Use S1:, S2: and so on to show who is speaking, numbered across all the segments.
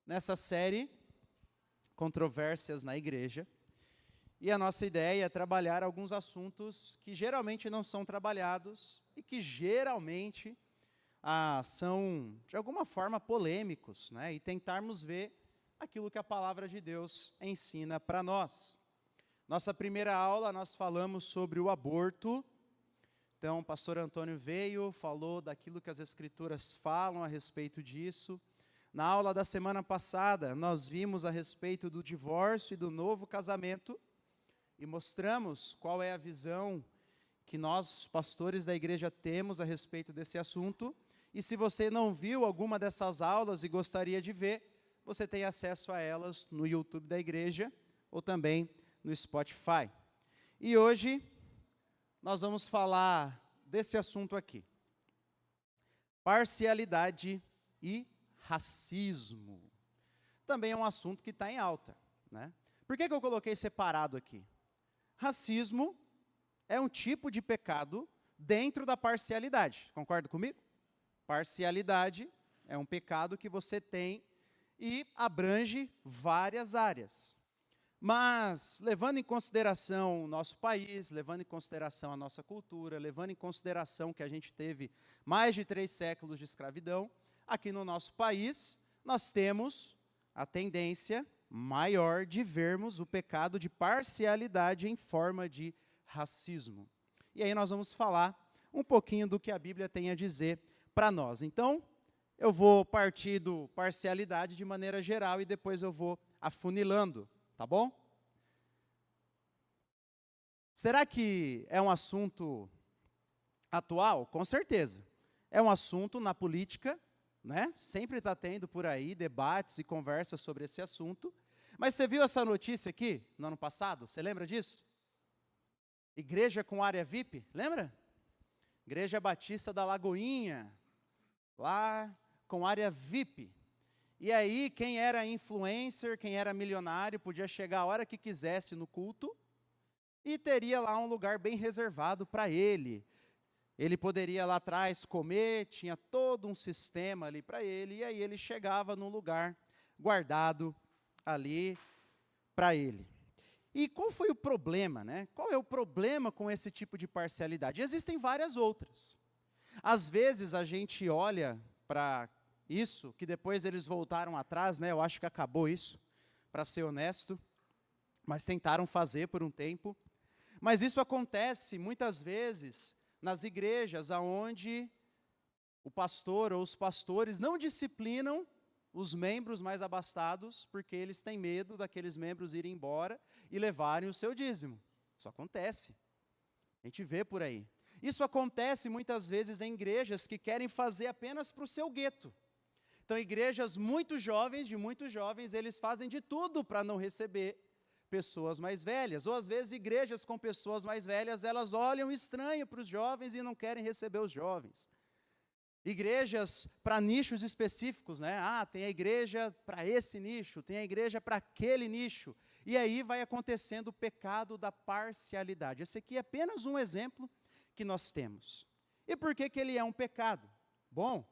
S1: Nessa série, Controvérsias na Igreja, e a nossa ideia é trabalhar alguns assuntos que geralmente não são trabalhados e que geralmente são, de alguma forma, polêmicos, né? E tentarmos ver aquilo que a Palavra de Deus ensina para nós. Nossa primeira aula, nós falamos sobre o aborto. Então, o pastor Antônio veio, falou daquilo que as Escrituras falam a respeito disso. Na aula da semana passada, nós vimos a respeito do divórcio e do novo casamento e mostramos qual é a visão que nós, os pastores da igreja, temos a respeito desse assunto. E se você não viu alguma dessas aulas e gostaria de ver, você tem acesso a elas no YouTube da igreja ou também no Spotify. E hoje nós vamos falar desse assunto aqui: parcialidade e racismo. Também é um assunto que está em alta, né? Por que eu coloquei separado aqui? Racismo é um tipo de pecado dentro da parcialidade. Concorda comigo? Parcialidade é um pecado que você tem e abrange várias áreas. Mas, levando em consideração o nosso país, levando em consideração a nossa cultura, levando em consideração que a gente teve mais de 3 séculos de escravidão, aqui no nosso país, nós temos a tendência maior de vermos o pecado de parcialidade em forma de racismo. E aí nós vamos falar um pouquinho do que a Bíblia tem a dizer para nós. Então, eu vou partir do parcialidade de maneira geral e depois eu vou afunilando, tá bom? Será que é um assunto atual? Com certeza. É um assunto na política, né? Sempre está tendo por aí debates e conversas sobre esse assunto. Mas você viu essa notícia aqui, no ano passado? Você lembra disso? Igreja com área VIP, lembra? Igreja Batista da Lagoinha, lá com área VIP. E aí, quem era influencer, quem era milionário, podia chegar a hora que quisesse no culto e teria lá um lugar bem reservado para ele. Ele poderia lá atrás comer, tinha todo um sistema ali para ele, e aí ele chegava num lugar guardado ali para ele. E qual foi o problema, né? Qual é o problema com esse tipo de parcialidade? Existem várias outras. Às vezes a gente olha para isso, que depois eles voltaram atrás, né? Eu acho que acabou isso, para ser honesto, mas tentaram fazer por um tempo. Mas isso acontece muitas vezes nas igrejas onde o pastor ou os pastores não disciplinam os membros mais abastados, porque eles têm medo daqueles membros irem embora e levarem o seu dízimo. Isso acontece. A gente vê por aí. Isso acontece muitas vezes em igrejas que querem fazer apenas para o seu gueto. Então, igrejas muito jovens, de muitos jovens, eles fazem de tudo para não receber pessoas mais velhas, ou às vezes igrejas com pessoas mais velhas, elas olham estranho para os jovens e não querem receber os jovens. Igrejas para nichos específicos, né? Tem a igreja para esse nicho, tem a igreja para aquele nicho, e aí vai acontecendo o pecado da parcialidade. Esse aqui é apenas um exemplo que nós temos. E por que ele é um pecado? Bom,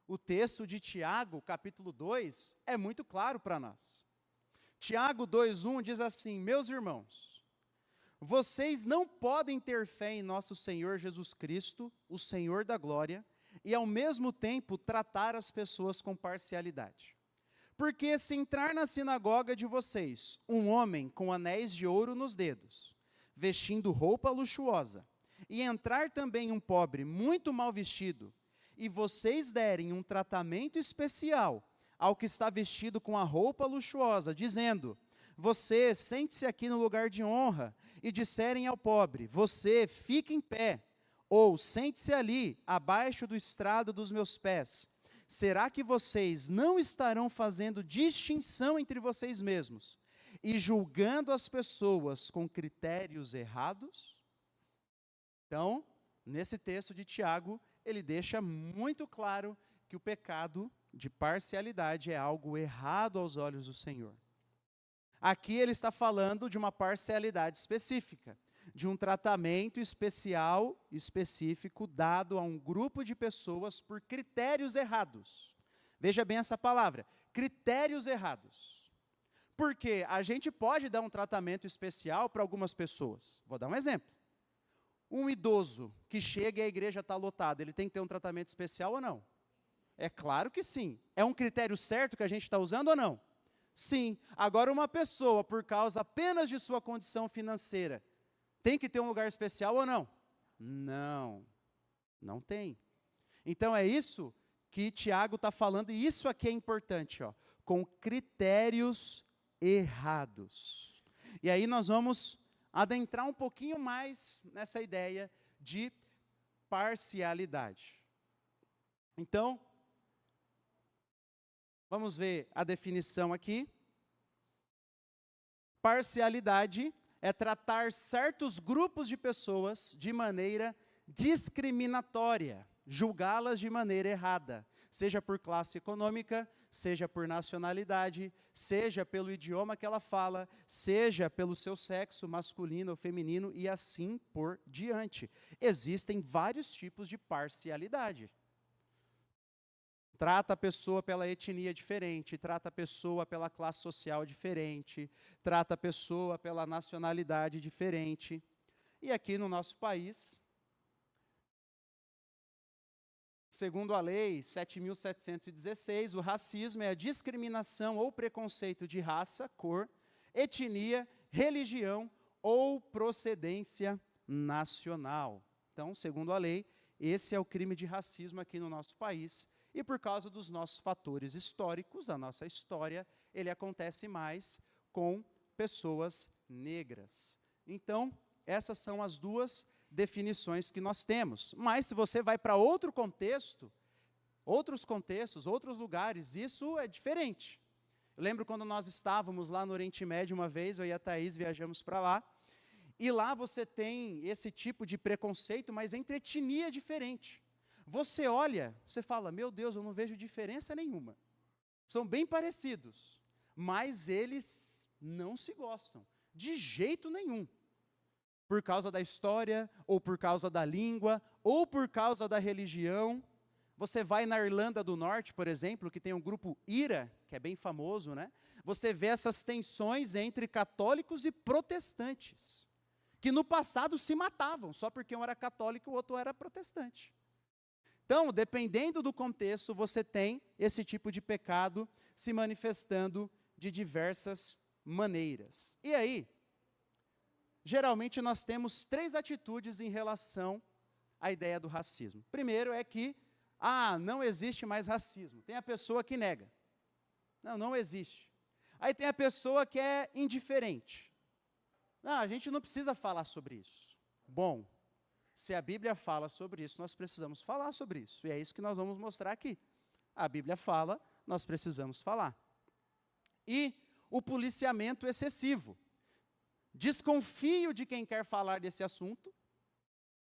S1: o texto de Tiago, capítulo 2, é muito claro para nós. Tiago 2:1 diz assim: meus irmãos, vocês não podem ter fé em nosso Senhor Jesus Cristo, o Senhor da glória, e ao mesmo tempo tratar as pessoas com parcialidade. Porque se entrar na sinagoga de vocês um homem com anéis de ouro nos dedos, vestindo roupa luxuosa, e entrar também um pobre muito mal vestido, e vocês derem um tratamento especial ao que está vestido com a roupa luxuosa, dizendo: você sente-se aqui no lugar de honra, e disserem ao pobre: você fica em pé, ou sente-se ali, abaixo do estrado dos meus pés, será que vocês não estarão fazendo distinção entre vocês mesmos e julgando as pessoas com critérios errados? Então, nesse texto de Tiago, ele deixa muito claro que o pecado de parcialidade é algo errado aos olhos do Senhor. Aqui ele está falando de uma parcialidade específica, de um tratamento especial, específico, dado a um grupo de pessoas por critérios errados. Veja bem essa palavra, critérios errados. Porque a gente pode dar um tratamento especial para algumas pessoas. Vou dar um exemplo. Um idoso que chega e a igreja está lotada, ele tem que ter um tratamento especial ou não? É claro que sim. É um critério certo que a gente está usando ou não? Sim. Agora, uma pessoa, por causa apenas de sua condição financeira, tem que ter um lugar especial ou não? Não. Não tem. Então, é isso que Tiago está falando, e isso aqui é importante, ó, com critérios errados. E aí nós vamos adentrar um pouquinho mais nessa ideia de parcialidade. Então, vamos ver a definição aqui. Parcialidade é tratar certos grupos de pessoas de maneira discriminatória, julgá-las de maneira errada, seja por classe econômica, seja por nacionalidade, seja pelo idioma que ela fala, seja pelo seu sexo masculino ou feminino e assim por diante. Existem vários tipos de parcialidade. Trata a pessoa pela etnia diferente, trata a pessoa pela classe social diferente, trata a pessoa pela nacionalidade diferente. E aqui no nosso país, segundo a lei 7.716, o racismo é a discriminação ou preconceito de raça, cor, etnia, religião ou procedência nacional. Então, segundo a lei, esse é o crime de racismo aqui no nosso país. E por causa dos nossos fatores históricos, da nossa história, ele acontece mais com pessoas negras. Então, essas são as duas definições que nós temos. Mas se você vai para outro contexto, outros contextos, outros lugares, isso é diferente. Eu lembro quando nós estávamos lá no Oriente Médio uma vez, eu e a Thaís viajamos para lá, e lá você tem esse tipo de preconceito, mas entre etnia diferente. Você olha, você fala, meu Deus, eu não vejo diferença nenhuma. São bem parecidos, mas eles não se gostam, de jeito nenhum. Por causa da história, ou por causa da língua, ou por causa da religião. Você vai na Irlanda do Norte, por exemplo, que tem um grupo IRA, que é bem famoso, né? Você vê essas tensões entre católicos e protestantes, que no passado se matavam, só porque um era católico e o outro era protestante. Então, dependendo do contexto, você tem esse tipo de pecado se manifestando de diversas maneiras. E aí, geralmente nós temos 3 atitudes em relação à ideia do racismo. Primeiro é que, não existe mais racismo. Tem a pessoa que nega. Não existe. Aí tem a pessoa que é indiferente. A gente não precisa falar sobre isso. Bom, se a Bíblia fala sobre isso, nós precisamos falar sobre isso. E é isso que nós vamos mostrar aqui. A Bíblia fala, nós precisamos falar. E o policiamento excessivo. Desconfio de quem quer falar desse assunto.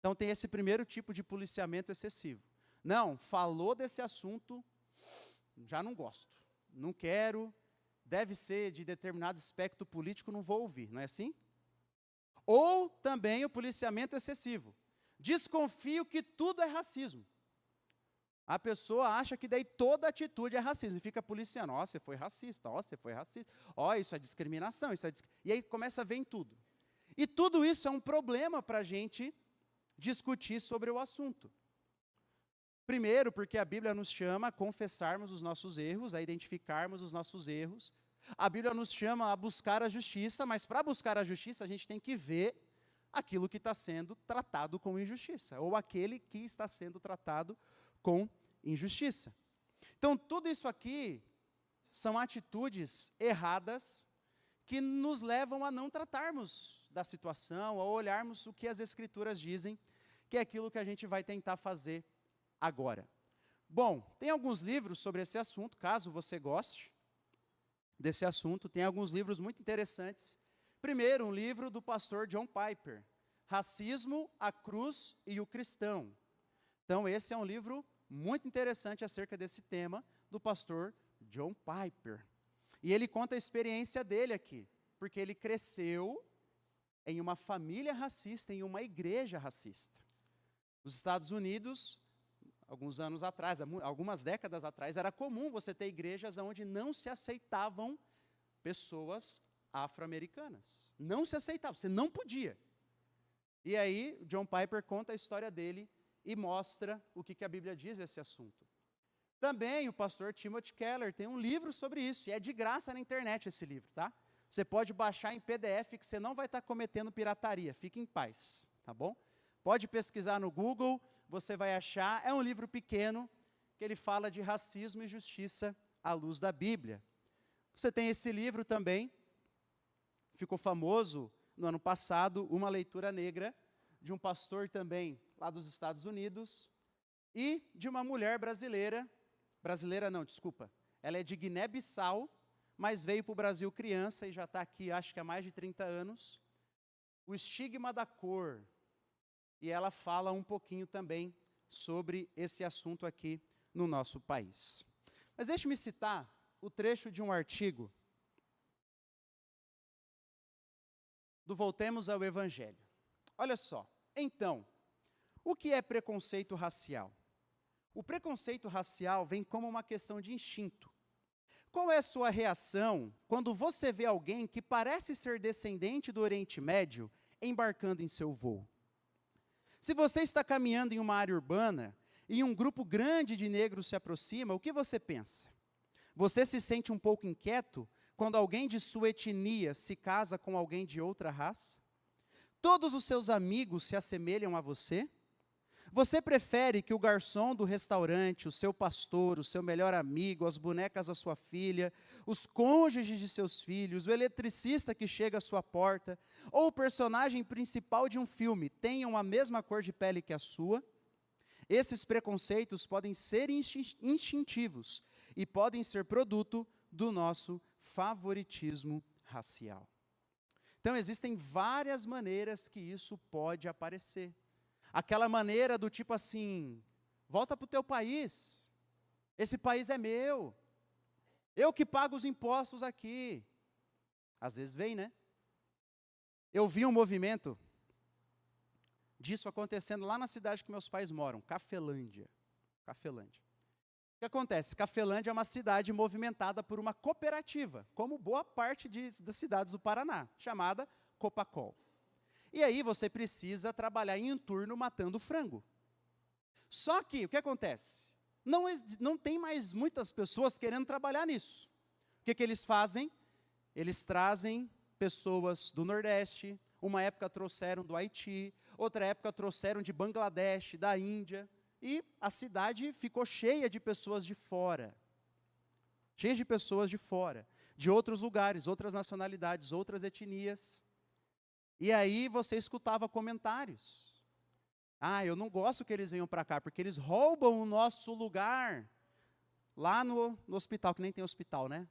S1: Então tem esse primeiro tipo de policiamento excessivo. Não, falou desse assunto, já não gosto. Não quero, deve ser de determinado espectro político, não vou ouvir, não é assim? Ou também o policiamento excessivo. Desconfio que tudo é racismo. A pessoa acha que daí toda atitude é racismo e fica policiando. Você foi racista, você foi racista. Isso é discriminação, E aí começa a ver em tudo. E tudo isso é um problema para a gente discutir sobre o assunto. Primeiro, porque a Bíblia nos chama a confessarmos os nossos erros, a identificarmos os nossos erros. A Bíblia nos chama a buscar a justiça, mas para buscar a justiça a gente tem que ver aquilo que está sendo tratado com injustiça, ou aquele que está sendo tratado com injustiça. Então, tudo isso aqui são atitudes erradas que nos levam a não tratarmos da situação, a olharmos o que as Escrituras dizem, que é aquilo que a gente vai tentar fazer agora. Bom, tem alguns livros sobre esse assunto, caso você goste desse assunto, tem alguns livros muito interessantes. Primeiro, um livro do pastor John Piper, Racismo, a Cruz e o Cristão. Então, esse é um livro muito interessante acerca desse tema do pastor John Piper. E ele conta a experiência dele aqui, porque ele cresceu em uma família racista, em uma igreja racista. Nos Estados Unidos, alguns anos atrás, algumas décadas atrás, era comum você ter igrejas onde não se aceitavam pessoas afro-americanas. Não se aceitava, você não podia. E aí, John Piper conta a história dele e mostra o que a Bíblia diz a esse assunto. Também o pastor Timothy Keller tem um livro sobre isso, e é de graça na internet esse livro, tá? Você pode baixar em PDF, que você não vai estar cometendo pirataria, fique em paz, tá bom? Pode pesquisar no Google, você vai achar, é um livro pequeno, que ele fala de racismo e justiça à luz da Bíblia. Você tem esse livro também, ficou famoso no ano passado, Uma Leitura Negra, de um pastor também lá dos Estados Unidos, e de uma mulher brasileira não, desculpa, ela é de Guiné-Bissau, mas veio para o Brasil criança e já está aqui, acho que há mais de 30 anos, O Estigma da Cor, e ela fala um pouquinho também sobre esse assunto aqui no nosso país. Mas deixe-me citar o trecho de um artigo do Voltemos ao Evangelho. Olha só, então, o que é preconceito racial? O preconceito racial vem como uma questão de instinto. Qual é a sua reação quando você vê alguém que parece ser descendente do Oriente Médio embarcando em seu voo? Se você está caminhando em uma área urbana e um grupo grande de negros se aproxima, o que você pensa? Você se sente um pouco inquieto quando alguém de sua etnia se casa com alguém de outra raça? Todos os seus amigos se assemelham a você? Você prefere que o garçom do restaurante, o seu pastor, o seu melhor amigo, as bonecas da sua filha, os cônjuges de seus filhos, o eletricista que chega à sua porta, ou o personagem principal de um filme tenham a mesma cor de pele que a sua? Esses preconceitos podem ser instintivos e podem ser produto do nosso favoritismo racial. Então, existem várias maneiras que isso pode aparecer. Aquela maneira do tipo assim, volta para o teu país, esse país é meu, eu que pago os impostos aqui. Às vezes vem, né? Eu vi um movimento disso acontecendo lá na cidade que meus pais moram, Cafelândia. Cafelândia. O que acontece? Cafelândia é uma cidade movimentada por uma cooperativa, como boa parte das cidades do Paraná, chamada Copacol. E aí você precisa trabalhar em um turno matando frango. Só que, o que acontece? Não tem mais muitas pessoas querendo trabalhar nisso. O que eles fazem? Eles trazem pessoas do Nordeste, uma época trouxeram do Haiti, outra época trouxeram de Bangladesh, da Índia, e a cidade ficou cheia de pessoas de fora. Cheia de pessoas de fora, de outros lugares, outras nacionalidades, outras etnias. E aí você escutava comentários. Ah, eu não gosto que eles venham para cá, porque eles roubam o nosso lugar. Lá no hospital, que nem tem hospital, né?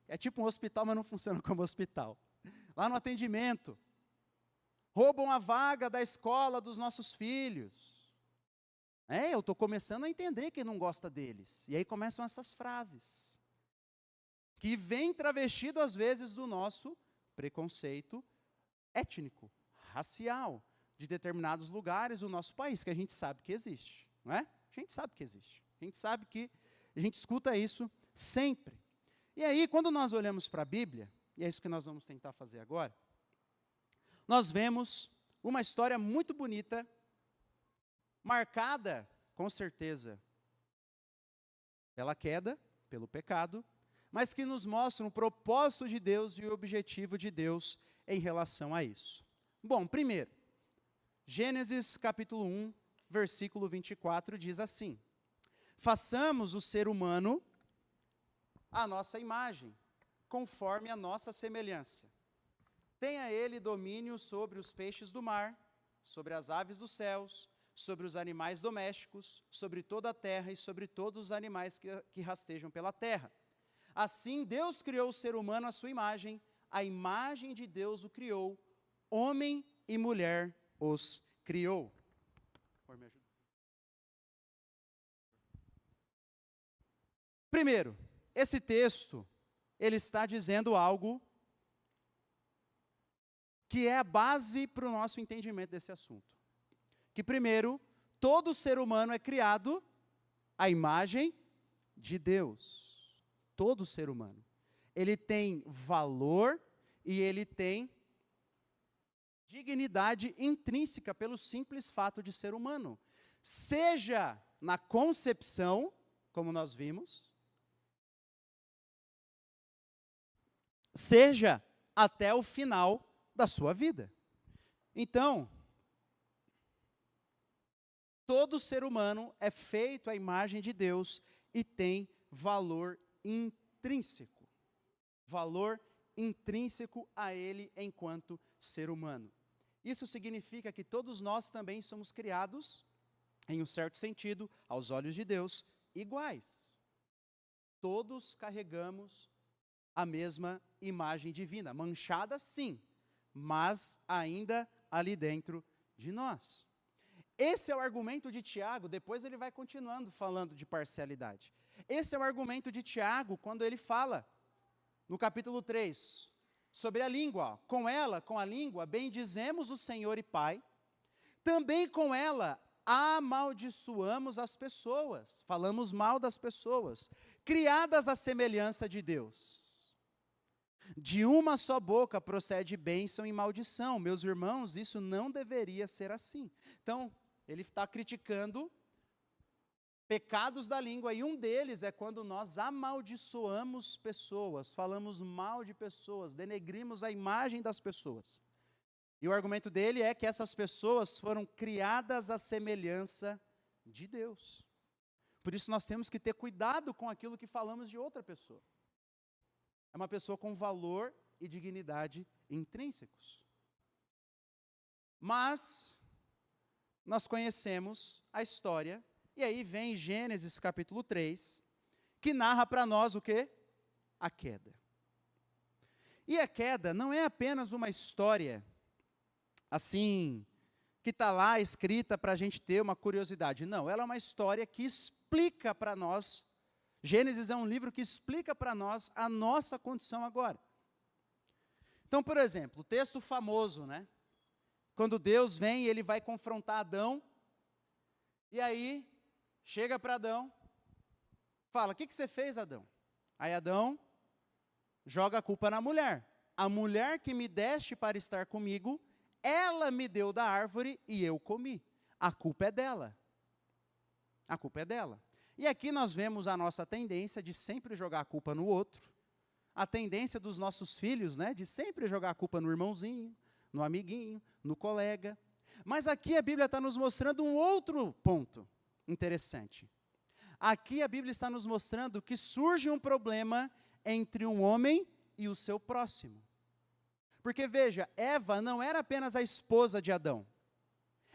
S1: É tipo um hospital, mas não funciona como hospital. Lá no atendimento. Roubam a vaga da escola dos nossos filhos. Eu estou começando a entender que não gosta deles. E aí começam essas frases. Que vem travestido, às vezes, do nosso preconceito étnico, racial, de determinados lugares do nosso país, que a gente sabe que existe, não é? A gente sabe que existe. A gente sabe que a gente escuta isso sempre. E aí, quando nós olhamos para a Bíblia, e é isso que nós vamos tentar fazer agora, nós vemos uma história muito bonita, marcada, com certeza, pela queda, pelo pecado, mas que nos mostra o propósito de Deus e o objetivo de Deus em relação a isso. Bom, primeiro, Gênesis capítulo 1, versículo 24 diz assim: façamos o ser humano à nossa imagem, conforme a nossa semelhança. Tenha ele domínio sobre os peixes do mar, sobre as aves dos céus, sobre os animais domésticos, sobre toda a terra e sobre todos os animais que rastejam pela terra. Assim, Deus criou o ser humano à sua imagem, a imagem de Deus o criou, homem e mulher os criou. Me ajuda. Primeiro, esse texto, ele está dizendo algo que é a base para o nosso entendimento desse assunto. Que primeiro, todo ser humano é criado à imagem de Deus. Todo ser humano. Ele tem valor e ele tem dignidade intrínseca pelo simples fato de ser humano. Seja na concepção, como nós vimos, seja até o final da sua vida. Então, todo ser humano é feito à imagem de Deus e tem valor intrínseco. Valor intrínseco a ele enquanto ser humano. Isso significa que todos nós também somos criados, em um certo sentido, aos olhos de Deus, iguais. Todos carregamos a mesma imagem divina, manchada sim, mas ainda ali dentro de nós. Esse é o argumento de Tiago, depois ele vai continuando falando de parcialidade. Esse é o argumento de Tiago quando ele fala, no capítulo 3, sobre a língua. Com ela, com a língua, bendizemos o Senhor e Pai, também com ela amaldiçoamos as pessoas, falamos mal das pessoas, criadas à semelhança de Deus. De uma só boca procede bênção e maldição. Meus irmãos, isso não deveria ser assim. Então, ele está criticando pecados da língua, e um deles é quando nós amaldiçoamos pessoas, falamos mal de pessoas, denegrimos a imagem das pessoas. E o argumento dele é que essas pessoas foram criadas à semelhança de Deus. Por isso nós temos que ter cuidado com aquilo que falamos de outra pessoa. É uma pessoa com valor e dignidade intrínsecos. Mas nós conhecemos a história, e aí vem Gênesis capítulo 3, que narra para nós o quê? A queda. E a queda não é apenas uma história, assim, que está lá escrita para a gente ter uma curiosidade. Não, ela é uma história que explica para nós. Gênesis é um livro que explica para nós a nossa condição agora. Então, por exemplo, o texto famoso, né? Quando Deus vem, ele vai confrontar Adão, e aí chega para Adão, fala: o que você fez, Adão? Aí Adão joga a culpa na mulher. A mulher que me deste para estar comigo, ela me deu da árvore e eu comi. A culpa é dela. A culpa é dela. E aqui nós vemos a nossa tendência de sempre jogar a culpa no outro, a tendência dos nossos filhos, né, de sempre jogar a culpa no irmãozinho, no amiguinho, no colega. Mas aqui a Bíblia está nos mostrando um outro ponto interessante. Aqui a Bíblia está nos mostrando que surge um problema entre um homem e o seu próximo. Porque veja, Eva não era apenas a esposa de Adão.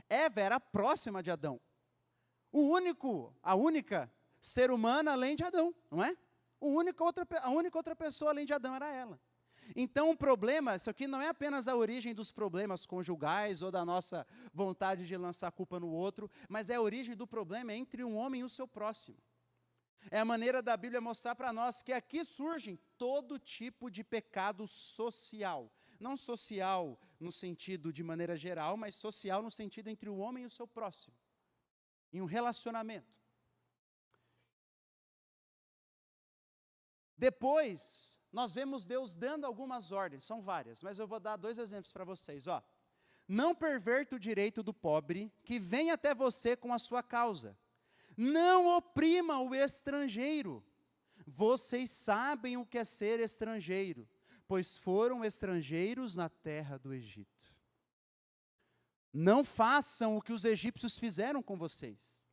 S1: Eva era a próxima de Adão. A única ser humana além de Adão, não é? A única outra pessoa além de Adão era ela. Então o problema, isso aqui não é apenas a origem dos problemas conjugais ou da nossa vontade de lançar a culpa no outro, mas é a origem do problema entre um homem e o seu próximo. É a maneira da Bíblia mostrar para nós que aqui surgem todo tipo de pecado social. Não social no sentido de maneira geral, mas social no sentido entre o homem e o seu próximo. Em um relacionamento. Depois, nós vemos Deus dando algumas ordens, são várias, mas eu vou dar 2 exemplos para vocês. Ó. Não perverta o direito do pobre, que vem até você com a sua causa. Não oprima o estrangeiro. Vocês sabem o que é ser estrangeiro, pois foram estrangeiros na terra do Egito. Não façam o que os egípcios fizeram com vocês.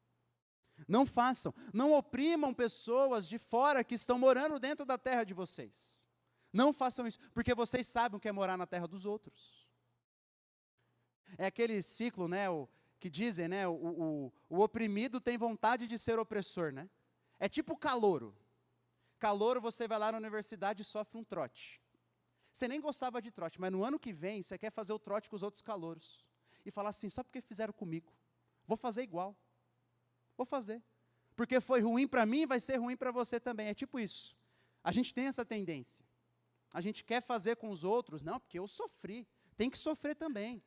S1: Não façam, não oprimam pessoas de fora que estão morando dentro da terra de vocês. Não façam isso, porque vocês sabem o que é morar na terra dos outros. É aquele ciclo, né, que dizem, né, o oprimido tem vontade de ser opressor, né? É tipo calouro. Calouro, você vai lá na universidade e sofre um trote. Você nem gostava de trote, mas no ano que vem, você quer fazer o trote com os outros calouros. E falar assim, só porque fizeram comigo, vou fazer igual. Vou fazer. porque foi ruim para mim, vai ser ruim para você também. É tipo isso. A gente tem essa tendência. A gente quer fazer com os outros, não, porque eu sofri, tem que sofrer também.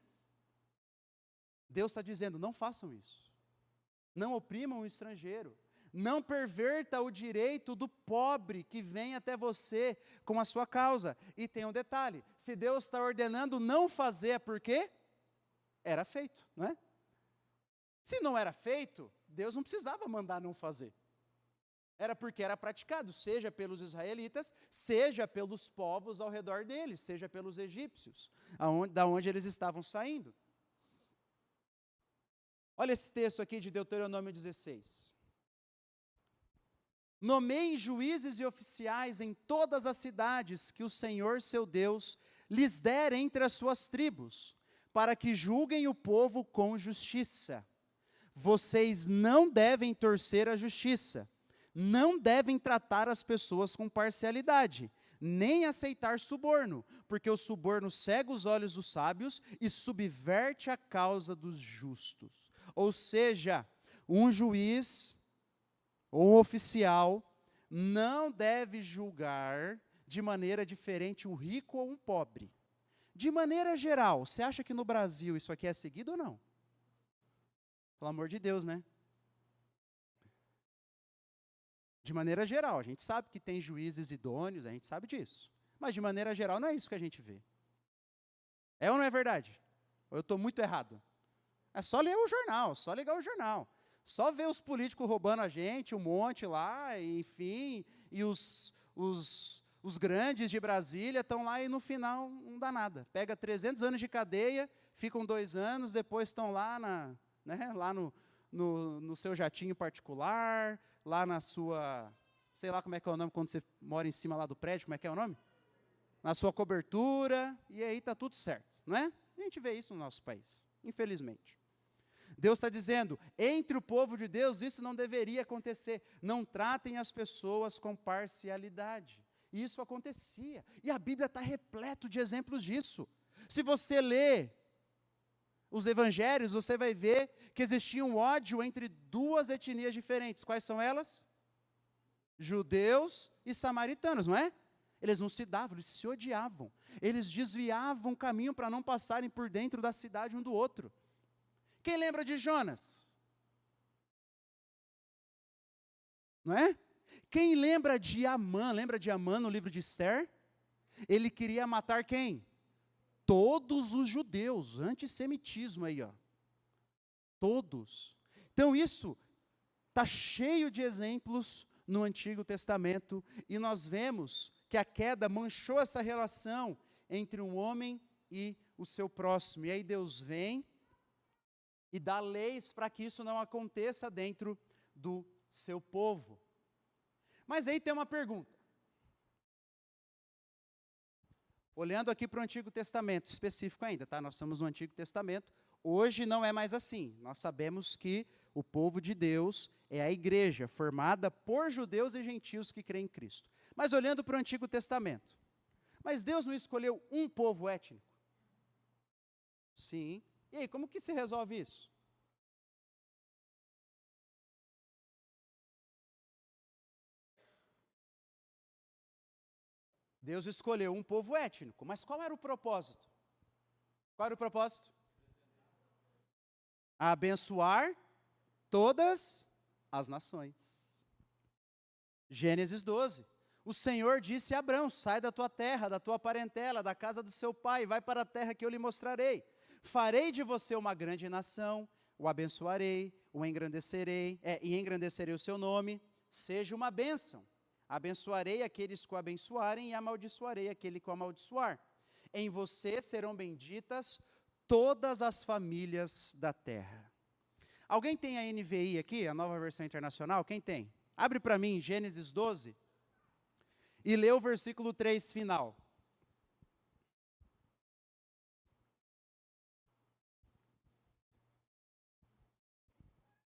S1: Deus está dizendo, não façam isso. Não oprimam o estrangeiro. Não perverta o direito do pobre que vem até você com a sua causa. E tem um detalhe, se Deus está ordenando não fazer, é porque era feito, não é? Se não era feito, Deus não precisava mandar não fazer. Era porque era praticado, seja pelos israelitas, seja pelos povos ao redor deles, seja pelos egípcios, da onde eles estavam saindo. Olha esse texto aqui de Deuteronômio 16. Nomeiem juízes e oficiais em todas as cidades que o Senhor, seu Deus, lhes der entre as suas tribos, para que julguem o povo com justiça. Vocês não devem torcer a justiça, não devem tratar as pessoas com parcialidade, nem aceitar suborno, porque o suborno cega os olhos dos sábios e subverte a causa dos justos. Ou seja, um juiz ou oficial não deve julgar de maneira diferente um rico ou um pobre. De maneira geral, você acha que no Brasil isso aqui é seguido ou não? Pelo amor de Deus, né? De maneira geral, a gente sabe que tem juízes idôneos, a gente sabe disso. Mas de maneira geral não é isso que a gente vê. É ou não é verdade? Ou eu estou muito errado? É só ler o jornal, só ligar o jornal. Só ver os políticos roubando a gente, um monte lá, enfim, e os grandes de Brasília estão lá e no final não dá nada. Pega 300 anos de cadeia, ficam 2 anos, depois estão lá, lá no seu jatinho particular, lá na sua, sei lá como é que é o nome quando você mora em cima lá do prédio, como é que é o nome? Na sua cobertura, e aí está tudo certo, não é? A gente vê isso no nosso país, infelizmente. Deus está dizendo, entre o povo de Deus isso não deveria acontecer, não tratem as pessoas com parcialidade. E isso acontecia, e a Bíblia está repleto de exemplos disso. Se você lê os evangelhos, você vai ver que existia um ódio entre 2 etnias diferentes. Quais são elas? Judeus e samaritanos, não é? Eles não se davam, eles se odiavam. Eles desviavam o caminho para não passarem por dentro da cidade um do outro. Quem lembra de Jonas? Não é? Quem lembra de Amã? Lembra de Amã no livro de Esther? Ele queria matar quem? Todos os judeus, antissemitismo aí, ó. Todos. Então isso está cheio de exemplos no Antigo Testamento, e nós vemos que a queda manchou essa relação entre um homem e o seu próximo. E aí Deus vem e dá leis para que isso não aconteça dentro do seu povo. Mas aí tem uma pergunta. Olhando aqui para o Antigo Testamento, específico ainda, tá? Nós estamos no Antigo Testamento, hoje não é mais assim. Nós sabemos que o povo de Deus é a igreja, formada por judeus e gentios que creem em Cristo. Mas olhando para o Antigo Testamento, mas Deus não escolheu um povo étnico? Sim. E aí, como que se resolve isso? Deus escolheu um povo étnico, mas qual era o propósito? Qual era o propósito? Abençoar todas as nações. Gênesis 12. O Senhor disse a Abrão, sai da tua terra, da tua parentela, da casa do seu pai, vai para a terra que eu lhe mostrarei. Farei de você uma grande nação, o abençoarei, o engrandecerei, e engrandecerei o seu nome, seja uma bênção. Abençoarei aqueles que o abençoarem e amaldiçoarei aquele que o amaldiçoar. Em você serão benditas todas as famílias da terra. Alguém tem a NVI aqui, a Nova Versão Internacional? Quem tem? Abre para mim Gênesis 12 e lê o versículo 3 final.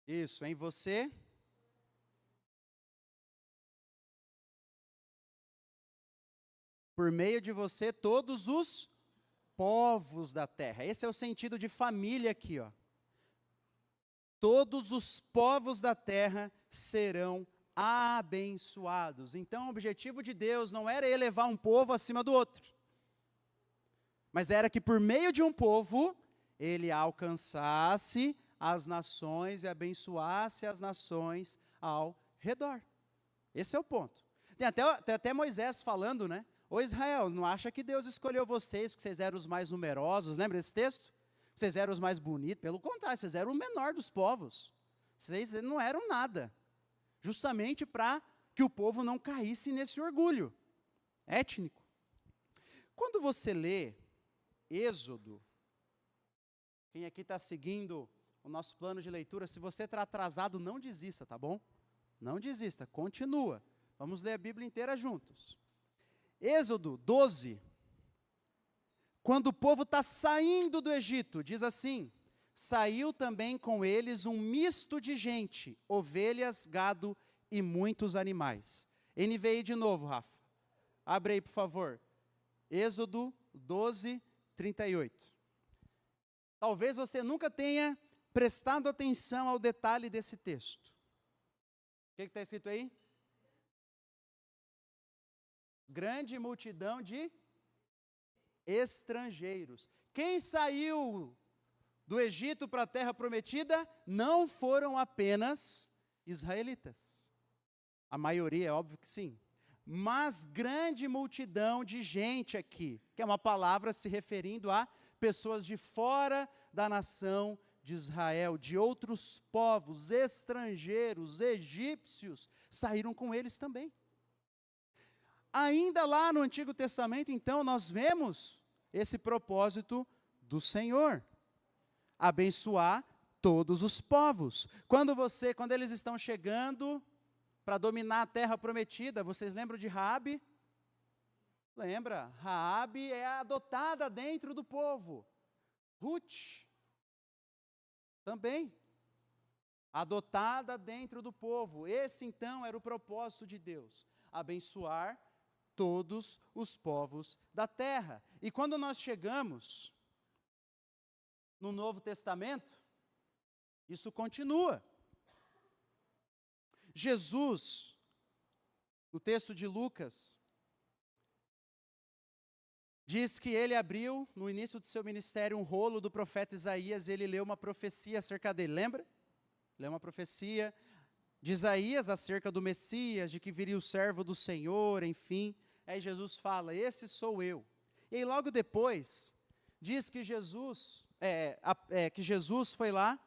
S1: Isso, em você por meio de você todos os povos da terra. Esse é o sentido de família aqui, ó. Todos os povos da terra serão abençoados. Então, o objetivo de Deus não era elevar um povo acima do outro, mas era que por meio de um povo, ele alcançasse as nações e abençoasse as nações ao redor. Esse é o ponto. Tem até Moisés falando, né? Ô Israel, não acha que Deus escolheu vocês porque vocês eram os mais numerosos? Lembra desse texto? Vocês eram os mais bonitos? Pelo contrário, vocês eram o menor dos povos. Vocês não eram nada. Justamente para que o povo não caísse nesse orgulho étnico. Quando você lê Êxodo, quem aqui está seguindo o nosso plano de leitura, se você está atrasado, não desista, tá bom? Não desista, continua. Vamos ler a Bíblia inteira juntos. Êxodo 12, quando o povo está saindo do Egito, diz assim: saiu também com eles um misto de gente, ovelhas, gado e muitos animais. NVI de novo, Rafa. Abre aí, por favor. Êxodo 12, 38. Talvez você nunca tenha prestado atenção ao detalhe desse texto. O que está escrito aí? Grande multidão de estrangeiros. Quem saiu do Egito para a terra prometida não foram apenas israelitas. A maioria, é óbvio que sim. Mas grande multidão de gente aqui, que é uma palavra se referindo a pessoas de fora da nação de Israel, de outros povos, estrangeiros, egípcios, saíram com eles também. Ainda lá no Antigo Testamento, então, nós vemos esse propósito do Senhor, abençoar todos os povos. Quando eles estão chegando para dominar a terra prometida, vocês lembram de Raabe? Lembra? Raabe é adotada dentro do povo. Ruth, também, adotada dentro do povo. Esse, então, era o propósito de Deus, abençoar todos os povos da terra. E quando nós chegamos no Novo Testamento, isso continua. Jesus, no texto de Lucas, diz que ele abriu, no início do seu ministério, um rolo do profeta Isaías, e ele leu uma profecia acerca dele, lembra? Leu uma profecia de Isaías acerca do Messias, de que viria o servo do Senhor, enfim. Aí Jesus fala, esse sou eu. E aí logo depois, diz que Jesus foi lá,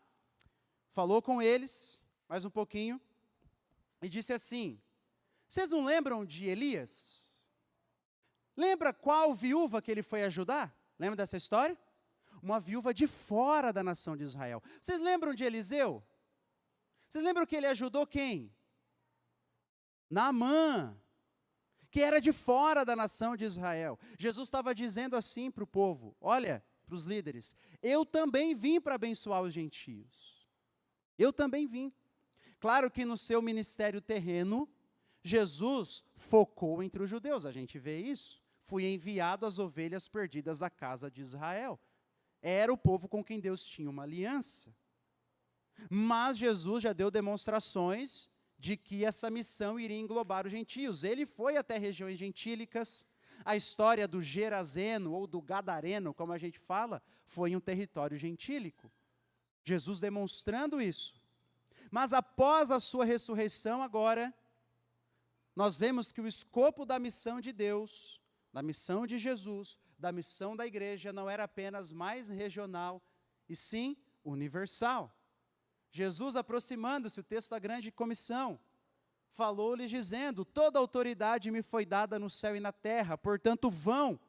S1: falou com eles, mais um pouquinho, e disse assim, vocês não lembram de Elias? Lembra qual viúva que ele foi ajudar? Lembra dessa história? Uma viúva de fora da nação de Israel. Vocês lembram de Eliseu? Vocês lembram que ele ajudou quem? Naamã, que era de fora da nação de Israel. Jesus estava dizendo assim para o povo, olha, para os líderes, eu também vim para abençoar os gentios. Eu também vim. Claro que no seu ministério terreno, Jesus focou entre os judeus, a gente vê isso. Fui enviado às ovelhas perdidas da casa de Israel. Era o povo com quem Deus tinha uma aliança. Mas Jesus já deu demonstrações de que essa missão iria englobar os gentios. Ele foi até regiões gentílicas. A história do Gerazeno, ou do Gadareno, como a gente fala, foi em um território gentílico. Jesus demonstrando isso. Mas após a sua ressurreição agora, nós vemos que o escopo da missão de Deus, da missão de Jesus, da missão da igreja, não era apenas mais regional, e sim universal. Jesus, aproximando-se, o texto da grande comissão, falou-lhes dizendo, toda autoridade me foi dada no céu e na terra, portanto vão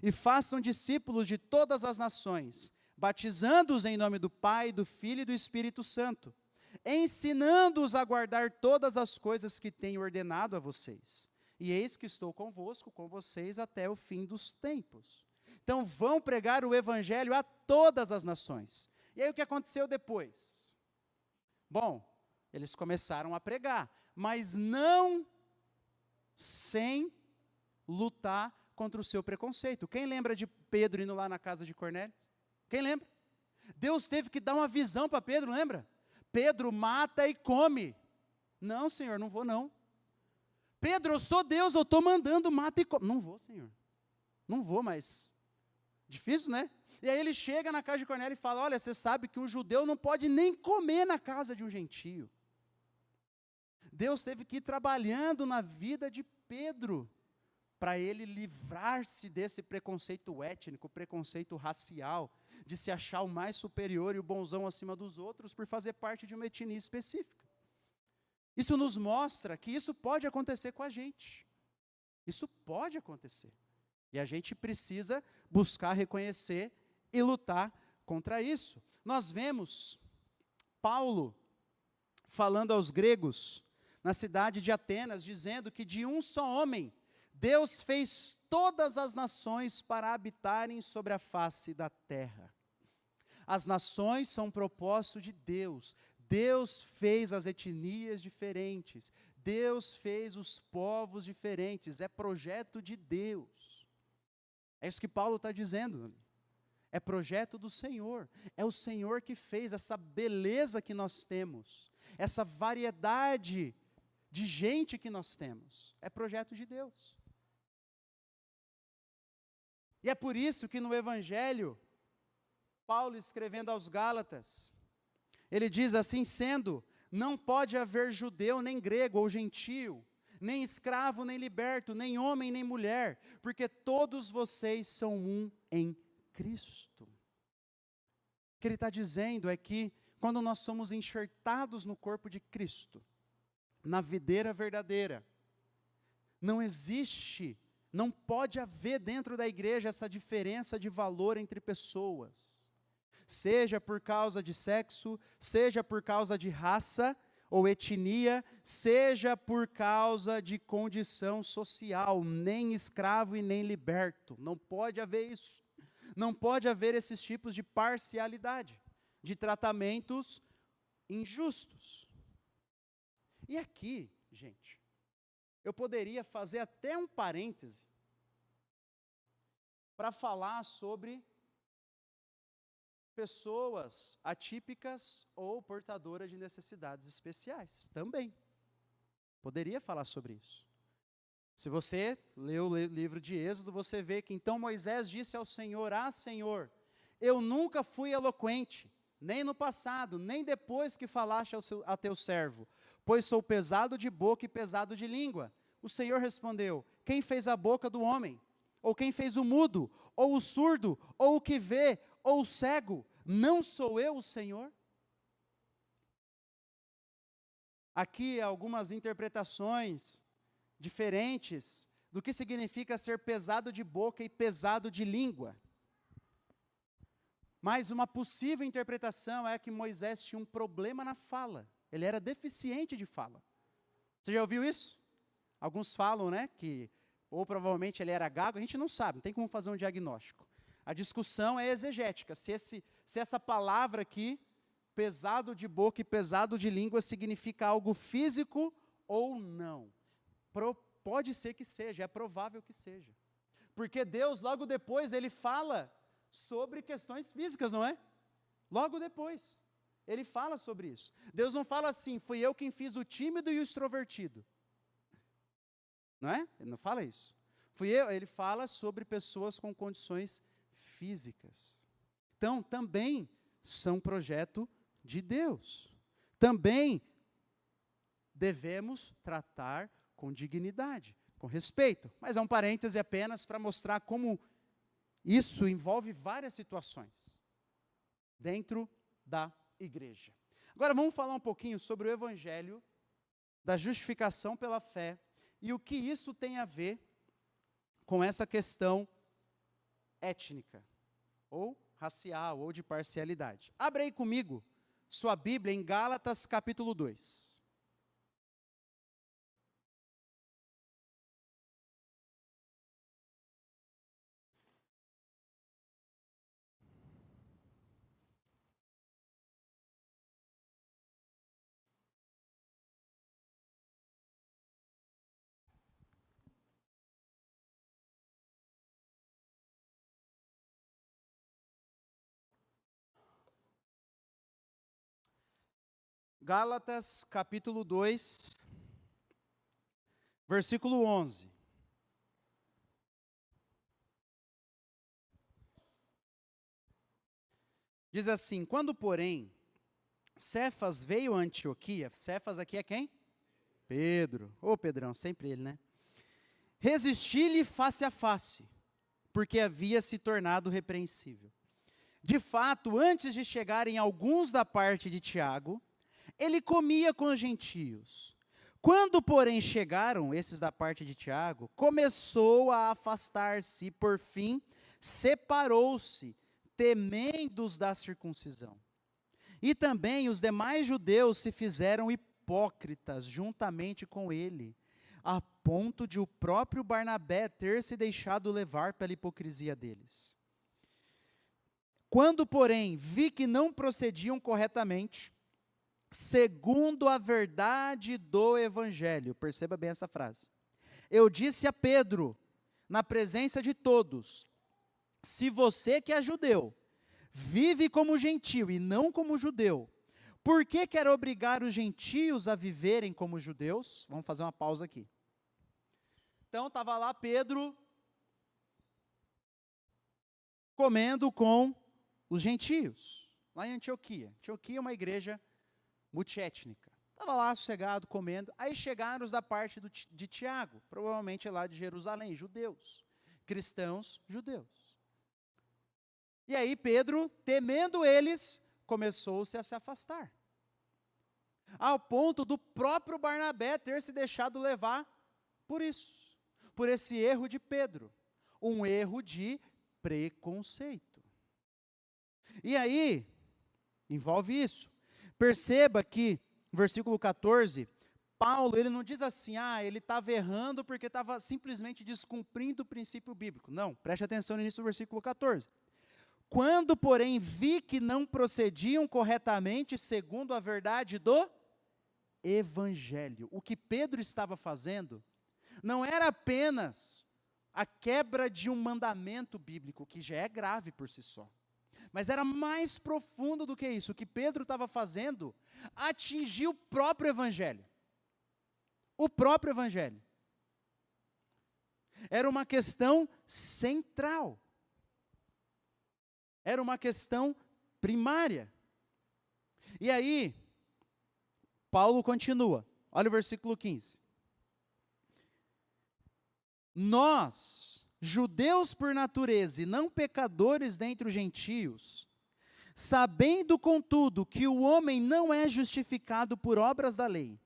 S1: e façam discípulos de todas as nações, batizando-os em nome do Pai, do Filho e do Espírito Santo, ensinando-os a guardar todas as coisas que tenho ordenado a vocês. E eis que estou convosco, com vocês, até o fim dos tempos. Então vão pregar o evangelho a todas as nações. E aí o que aconteceu depois? Bom, eles começaram a pregar, mas não sem lutar contra o seu preconceito. Quem lembra de Pedro indo lá na casa de Cornélio? Quem lembra? Deus teve que dar uma visão para Pedro, lembra? Pedro mata e come. Não, Senhor, não vou não. Pedro, eu sou Deus, eu estou mandando, mata e come. Não vou, Senhor. Não vou, mas difícil, né? E aí ele chega na casa de Cornélio e fala, olha, você sabe que um judeu não pode nem comer na casa de um gentio. Deus teve que ir trabalhando na vida de Pedro, para ele livrar-se desse preconceito étnico, preconceito racial, de se achar o mais superior e o bonzão acima dos outros, por fazer parte de uma etnia específica. Isso nos mostra que isso pode acontecer com a gente. Isso pode acontecer. E a gente precisa buscar reconhecer e lutar contra isso. Nós vemos Paulo falando aos gregos, na cidade de Atenas, dizendo que de um só homem, Deus fez todas as nações para habitarem sobre a face da terra. As nações são um propósito de Deus. Deus fez as etnias diferentes. Deus fez os povos diferentes. É projeto de Deus. É isso que Paulo está dizendo. É projeto do Senhor. É o Senhor que fez essa beleza que nós temos. Essa variedade de gente que nós temos. É projeto de Deus. E é por isso que no Evangelho, Paulo escrevendo aos Gálatas, ele diz assim, sendo, não pode haver judeu, nem grego ou gentio, nem escravo, nem liberto, nem homem, nem mulher, porque todos vocês são um em Cristo. O que ele está dizendo é que, quando nós somos enxertados no corpo de Cristo, na videira verdadeira, não existe, não pode haver dentro da igreja essa diferença de valor entre pessoas. Seja por causa de sexo, seja por causa de raça ou etnia, seja por causa de condição social, nem escravo e nem liberto. Não pode haver isso. Não pode haver esses tipos de parcialidade, de tratamentos injustos. E aqui, gente, eu poderia fazer até um parêntese para falar sobre pessoas atípicas ou portadoras de necessidades especiais, também. Poderia falar sobre isso. Se você leu o livro de Êxodo, você vê que então Moisés disse ao Senhor, Senhor, eu nunca fui eloquente, nem no passado, nem depois que falaste a teu servo, pois sou pesado de boca e pesado de língua. O Senhor respondeu, quem fez a boca do homem? Ou quem fez o mudo? Ou o surdo? Ou o que vê? Ou o cego? Não sou eu o Senhor? Aqui algumas interpretações diferentes do que significa ser pesado de boca e pesado de língua. Mas uma possível interpretação é que Moisés tinha um problema na fala. Ele era deficiente de fala. Você já ouviu isso? Alguns falam, né, que ou provavelmente ele era gago, a gente não sabe, não tem como fazer um diagnóstico. A discussão é exegética, se essa palavra aqui, pesado de boca e pesado de língua, significa algo físico ou não. Pode ser que seja, é provável que seja. Porque Deus, logo depois, ele fala sobre questões físicas, não é? Logo depois, ele fala sobre isso. Deus não fala assim, fui eu quem fiz o tímido e o extrovertido. Não é? Ele não fala isso. Fui eu, ele fala sobre pessoas com condições físicas. Então, também são projeto de Deus. Também devemos tratar com dignidade, com respeito. Mas é um parêntese apenas para mostrar como isso envolve várias situações dentro da igreja. Agora vamos falar um pouquinho sobre o evangelho da justificação pela fé e o que isso tem a ver com essa questão étnica, ou racial, ou de parcialidade. Abra aí comigo sua Bíblia em Gálatas capítulo 2. Gálatas capítulo 2, Versículo 11. Diz assim: quando, porém, Cefas veio a Antioquia, Cefas aqui é quem? Pedro. Ô Pedrão, sempre ele, né? Resisti-lhe face a face, porque havia se tornado repreensível. De fato, antes de chegarem alguns da parte de Tiago, ele comia com os gentios. Quando, porém, chegaram esses da parte de Tiago, começou a afastar-se e, por fim, separou-se, temendo os da circuncisão. E também os demais judeus se fizeram hipócritas juntamente com ele, a ponto de o próprio Barnabé ter se deixado levar pela hipocrisia deles. Quando, porém, vi que não procediam corretamente, segundo a verdade do Evangelho, perceba bem essa frase, eu disse a Pedro, na presença de todos, se você que é judeu, vive como gentio e não como judeu, por que quer obrigar os gentios a viverem como judeus? Vamos fazer uma pausa aqui. Então, estava lá Pedro, comendo com os gentios, lá em Antioquia. Antioquia é uma igreja multiétnica. Estava lá sossegado, comendo, aí chegaram os da parte de Tiago, provavelmente lá de Jerusalém, judeus, cristãos judeus. E aí Pedro, temendo eles, começou-se a se afastar. Ao ponto do próprio Barnabé ter se deixado levar por isso, por esse erro de Pedro, um erro de preconceito. E aí, envolve isso. Perceba que, versículo 14, Paulo, ele não diz assim, ele estava errando porque estava simplesmente descumprindo o princípio bíblico. Não, preste atenção no início do versículo 14. Quando, porém, vi que não procediam corretamente segundo a verdade do Evangelho. O que Pedro estava fazendo não era apenas a quebra de um mandamento bíblico, que já é grave por si só. Mas era mais profundo do que isso. O que Pedro estava fazendo atingiu o próprio Evangelho. O próprio Evangelho. Era uma questão central. Era uma questão primária. E aí, Paulo continua. Olha o versículo 15. Nós, judeus por natureza e não pecadores dentre os gentios, sabendo, contudo, que o homem não é justificado por obras da lei,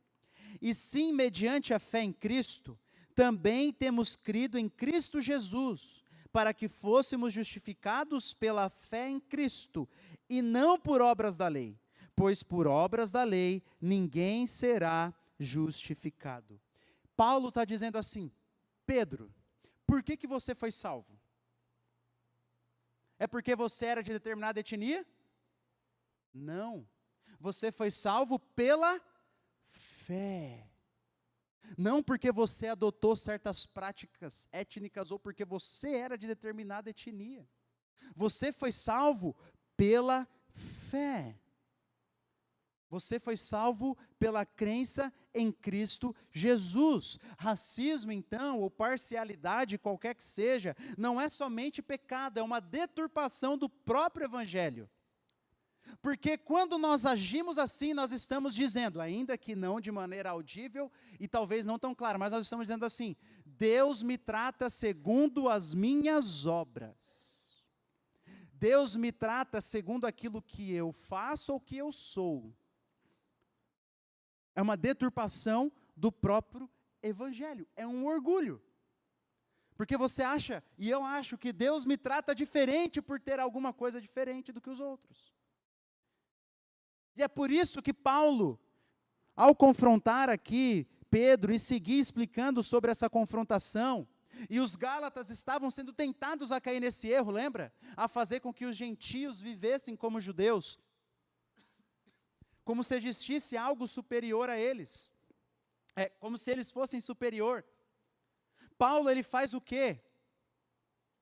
S1: e sim mediante a fé em Cristo, também temos crido em Cristo Jesus, para que fôssemos justificados pela fé em Cristo, e não por obras da lei, pois por obras da lei ninguém será justificado. Paulo está dizendo assim, Pedro, por que você foi salvo? É porque você era de determinada etnia? Não, você foi salvo pela fé. Não porque você adotou certas práticas étnicas ou porque você era de determinada etnia. Você foi salvo pela fé. Você foi salvo pela crença em Cristo Jesus. Racismo, então, ou parcialidade, qualquer que seja, não é somente pecado, é uma deturpação do próprio Evangelho. Porque quando nós agimos assim, nós estamos dizendo, ainda que não de maneira audível e talvez não tão clara, mas nós estamos dizendo assim, Deus me trata segundo as minhas obras. Deus me trata segundo aquilo que eu faço ou que eu sou. É uma deturpação do próprio Evangelho, é um orgulho. Porque você acha, e eu acho, que Deus me trata diferente por ter alguma coisa diferente do que os outros. E é por isso que Paulo, ao confrontar aqui Pedro e seguir explicando sobre essa confrontação, e os Gálatas estavam sendo tentados a cair nesse erro, lembra? A fazer com que os gentios vivessem como judeus, como se existisse algo superior a eles, como se eles fossem superior. Paulo, ele faz o quê?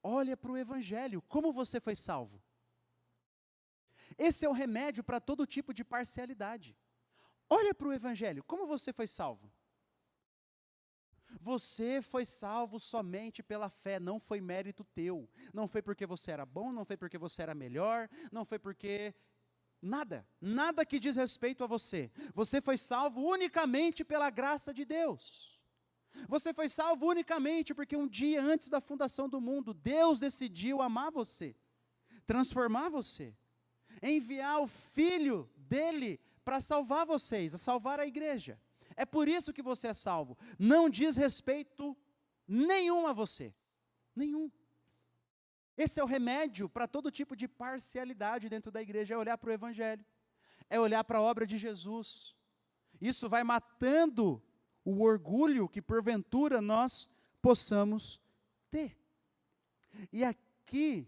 S1: Olha para o Evangelho, como você foi salvo? Esse é o remédio para todo tipo de parcialidade. Olha para o Evangelho, como você foi salvo? Você foi salvo somente pela fé, não foi mérito teu. Não foi porque você era bom, não foi porque você era melhor, não foi porque... Nada que diz respeito a você. Você foi salvo unicamente pela graça de Deus. Você foi salvo unicamente porque um dia antes da fundação do mundo, Deus decidiu amar você, transformar você, enviar o Filho dele para salvar vocês, a salvar a igreja. É por isso que você é salvo. Não diz respeito nenhum a você. Nenhum. Esse é o remédio para todo tipo de parcialidade dentro da igreja, é olhar para o Evangelho, é olhar para a obra de Jesus. Isso vai matando o orgulho que porventura nós possamos ter. E aqui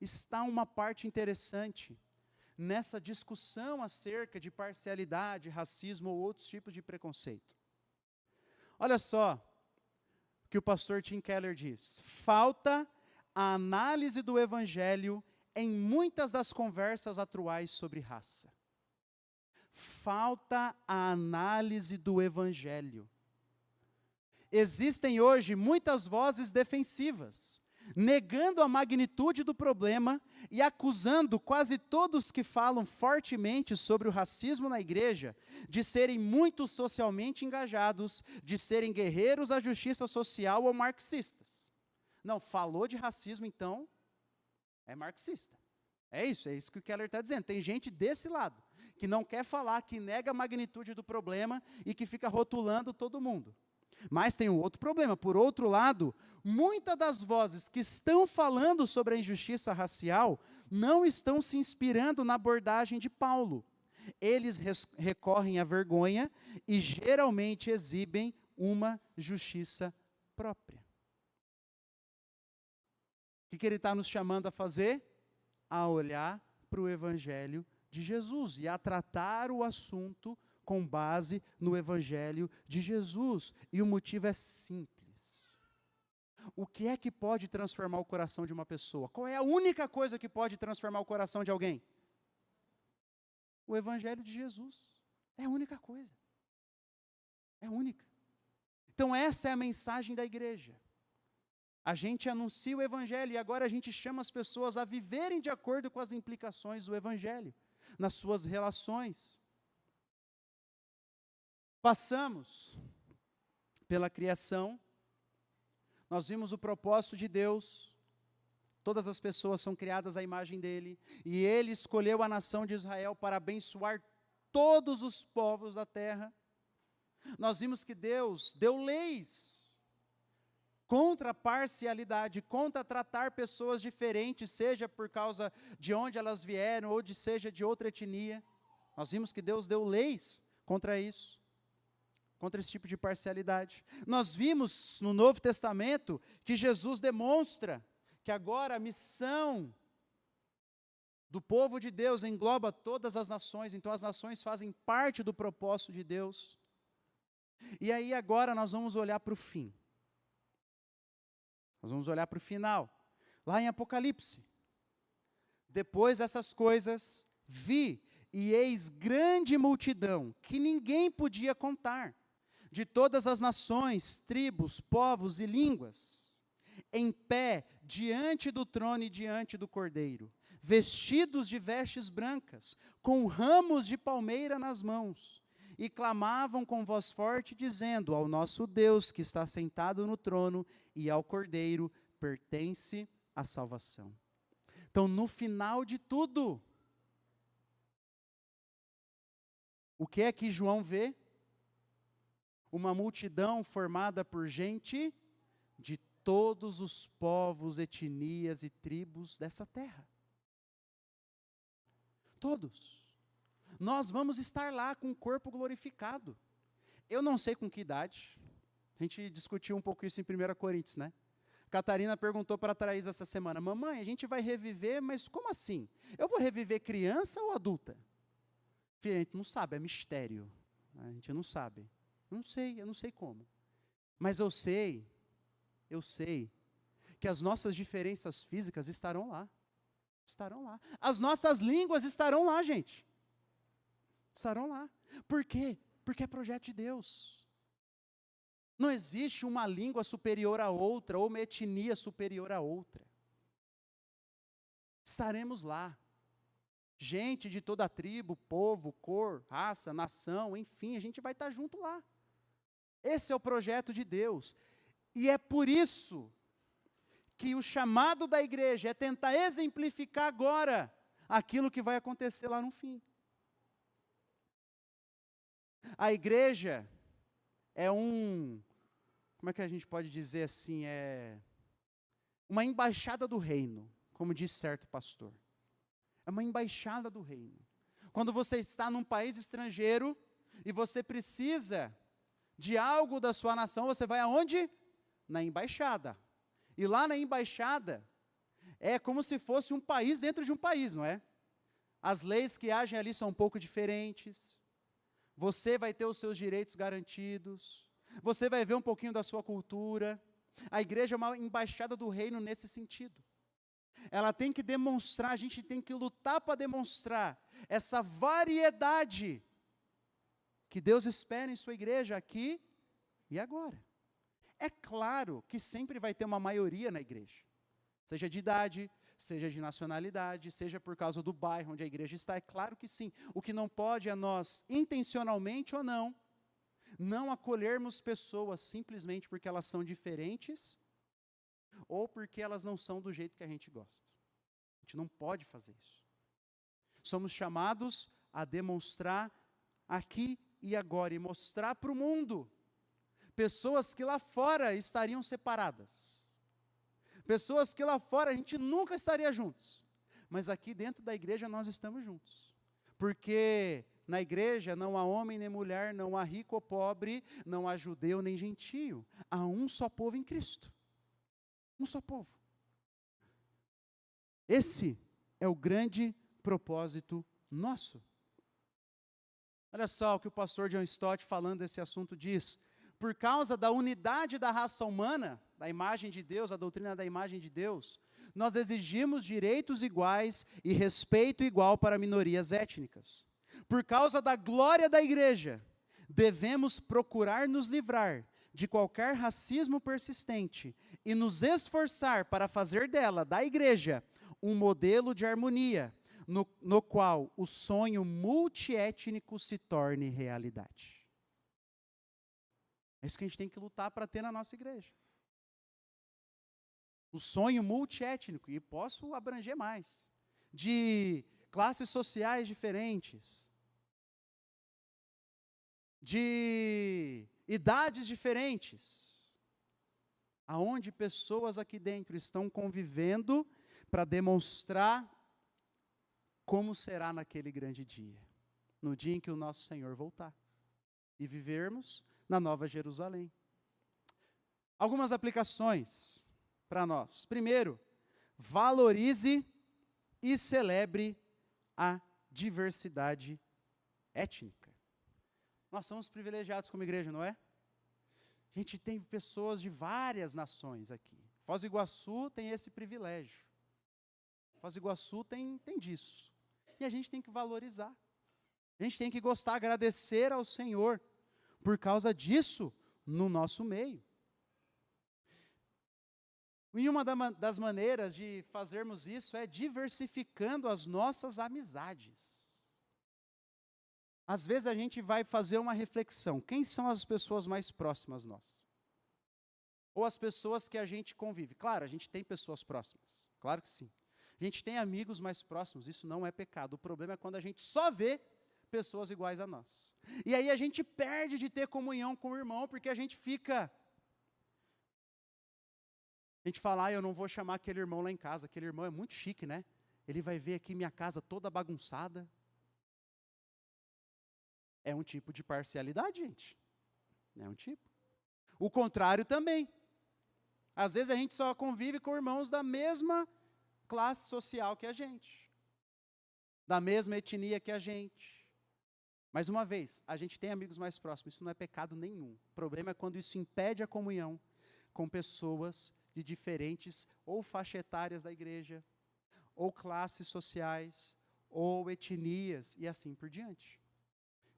S1: está uma parte interessante, nessa discussão acerca de parcialidade, racismo ou outros tipos de preconceito. Olha só o que o pastor Tim Keller diz: falta a análise do Evangelho em muitas das conversas atuais sobre raça. Falta a análise do Evangelho. Existem hoje muitas vozes defensivas, negando a magnitude do problema e acusando quase todos que falam fortemente sobre o racismo na igreja de serem muito socialmente engajados, de serem guerreiros da justiça social ou marxistas. Não, falou de racismo, então, é marxista. É isso que o Keller está dizendo. Tem gente desse lado, que não quer falar, que nega a magnitude do problema e que fica rotulando todo mundo. Mas tem um outro problema. Por outro lado, muitas das vozes que estão falando sobre a injustiça racial não estão se inspirando na abordagem de Paulo. Eles recorrem à vergonha e geralmente exibem uma justiça própria. O que ele está nos chamando a fazer? A olhar para o Evangelho de Jesus e a tratar o assunto com base no Evangelho de Jesus. E o motivo é simples. O que é que pode transformar o coração de uma pessoa? Qual é a única coisa que pode transformar o coração de alguém? O Evangelho de Jesus. É a única coisa. É a única. Então essa é a mensagem da igreja. A gente anuncia o Evangelho e agora a gente chama as pessoas a viverem de acordo com as implicações do Evangelho, nas suas relações. Passamos pela criação, nós vimos o propósito de Deus, todas as pessoas são criadas à imagem dele, e ele escolheu a nação de Israel para abençoar todos os povos da terra. Nós vimos que Deus deu leis contra a parcialidade, contra tratar pessoas diferentes, seja por causa de onde elas vieram, ou seja de outra etnia. Nós vimos que Deus deu leis contra isso, contra esse tipo de parcialidade. Nós vimos no Novo Testamento que Jesus demonstra que agora a missão do povo de Deus engloba todas as nações, então as nações fazem parte do propósito de Deus. E aí agora nós vamos olhar para o fim. Nós vamos olhar para o final, lá em Apocalipse. Depois dessas coisas, vi e eis grande multidão, que ninguém podia contar, de todas as nações, tribos, povos e línguas, em pé, diante do trono e diante do Cordeiro, vestidos de vestes brancas, com ramos de palmeira nas mãos, e clamavam com voz forte, dizendo: ao nosso Deus que está sentado no trono e ao Cordeiro pertence a salvação. Então, no final de tudo, o que é que João vê? Uma multidão formada por gente de todos os povos, etnias e tribos dessa terra. Todos. Nós vamos estar lá com o corpo glorificado. Eu não sei com que idade. A gente discutiu um pouco isso em 1 Coríntios, né? Catarina perguntou para a Thaís essa semana: mamãe, a gente vai reviver, mas como assim? Eu vou reviver criança ou adulta? Filha, a gente não sabe, é mistério. A gente não sabe. Eu não sei como. Mas eu sei que as nossas diferenças físicas estarão lá. Estarão lá. As nossas línguas estarão lá, gente. Estarão lá. Por quê? Porque é projeto de Deus. Não existe uma língua superior à outra, ou uma etnia superior à outra. Estaremos lá. Gente de toda a tribo, povo, cor, raça, nação, enfim, a gente vai estar junto lá. Esse é o projeto de Deus. E é por isso que o chamado da igreja é tentar exemplificar agora aquilo que vai acontecer lá no fim. A igreja é como é que a gente pode dizer assim, uma embaixada do reino, como diz certo pastor. É uma embaixada do reino. Quando você está num país estrangeiro e você precisa de algo da sua nação, você vai aonde? Na embaixada. E lá na embaixada, é como se fosse um país dentro de um país, não é? As leis que agem ali são um pouco diferentes. Você vai ter os seus direitos garantidos. Você vai ver um pouquinho da sua cultura. A igreja é uma embaixada do reino nesse sentido. Ela tem que demonstrar, a gente tem que lutar para demonstrar essa variedade que Deus espera em sua igreja aqui e agora. É claro que sempre vai ter uma maioria na igreja, seja de idade, seja de nacionalidade, seja por causa do bairro onde a igreja está, é claro que sim. O que não pode é nós, intencionalmente ou não acolhermos pessoas simplesmente porque elas são diferentes, ou porque elas não são do jeito que a gente gosta. A gente não pode fazer isso. Somos chamados a demonstrar aqui e agora, e mostrar para o mundo, pessoas que lá fora estariam separadas, pessoas que lá fora a gente nunca estaria juntos, mas aqui dentro da igreja nós estamos juntos, porque na igreja não há homem nem mulher, não há rico ou pobre, não há judeu nem gentio, há um só povo em Cristo. Um só povo. Esse é o grande propósito nosso. Olha só o que o pastor John Stott, falando desse assunto, diz: por causa da unidade da raça humana, da imagem de Deus, a doutrina da imagem de Deus, nós exigimos direitos iguais e respeito igual para minorias étnicas. Por causa da glória da igreja, devemos procurar nos livrar de qualquer racismo persistente e nos esforçar para fazer dela, da igreja, um modelo de harmonia, no qual o sonho multiétnico se torne realidade. É isso que a gente tem que lutar para ter na nossa igreja. O sonho multiétnico, e posso abranger mais, de classes sociais diferentes, de idades diferentes, aonde pessoas aqui dentro estão convivendo para demonstrar como será naquele grande dia, no dia em que o nosso Senhor voltar, e vivermos na Nova Jerusalém. Algumas aplicações para nós. Primeiro, valorize e celebre a diversidade étnica. Nós somos privilegiados como igreja, não é? A gente tem pessoas de várias nações aqui. Foz do Iguaçu tem esse privilégio. Foz do Iguaçu tem disso. E a gente tem que valorizar. A gente tem que gostar, agradecer ao Senhor por causa disso no nosso meio. E uma das maneiras de fazermos isso é diversificando as nossas amizades. Às vezes a gente vai fazer uma reflexão. Quem são as pessoas mais próximas a nós? Ou as pessoas que a gente convive? Claro, a gente tem pessoas próximas. Claro que sim. A gente tem amigos mais próximos. Isso não é pecado. O problema é quando a gente só vê pessoas iguais a nós. E aí a gente perde de ter comunhão com o irmão, porque a gente fica... A gente fala, eu não vou chamar aquele irmão lá em casa. Aquele irmão é muito chique, né? Ele vai ver aqui minha casa toda bagunçada. É um tipo de parcialidade, gente. É um tipo. O contrário também. Às vezes a gente só convive com irmãos da mesma classe social que a gente, da mesma etnia que a gente. Mais uma vez, a gente tem amigos mais próximos, isso não é pecado nenhum. O problema é quando isso impede a comunhão com pessoas de diferentes ou faixa etárias da igreja, ou classes sociais, ou etnias, e assim por diante.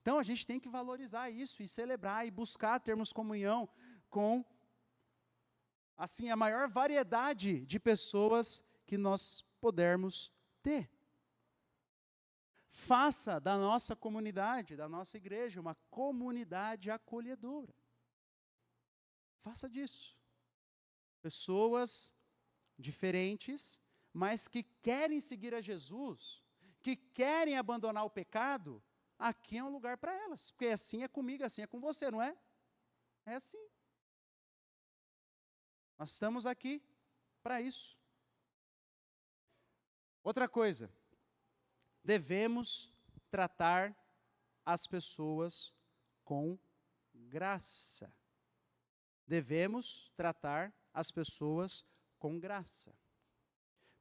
S1: Então, a gente tem que valorizar isso, e celebrar, e buscar termos comunhão com assim a maior variedade de pessoas que nós pudermos ter. Faça da nossa comunidade, da nossa igreja, uma comunidade acolhedora. Faça disso. Pessoas diferentes, mas que querem seguir a Jesus, que querem abandonar o pecado, aqui é um lugar para elas. Porque assim é comigo, assim é com você, não é? É assim. Nós estamos aqui para isso. Outra coisa, devemos tratar as pessoas com graça. Devemos tratar as pessoas com graça.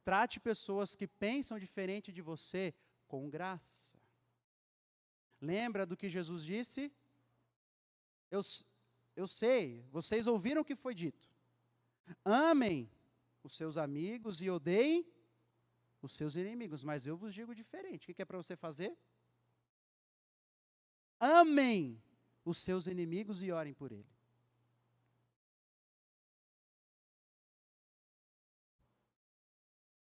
S1: Trate pessoas que pensam diferente de você com graça. Lembra do que Jesus disse? Eu sei, vocês ouviram o que foi dito. Amem os seus amigos e odeiem os seus inimigos, mas eu vos digo diferente. O que é para você fazer? Amem os seus inimigos e orem por ele.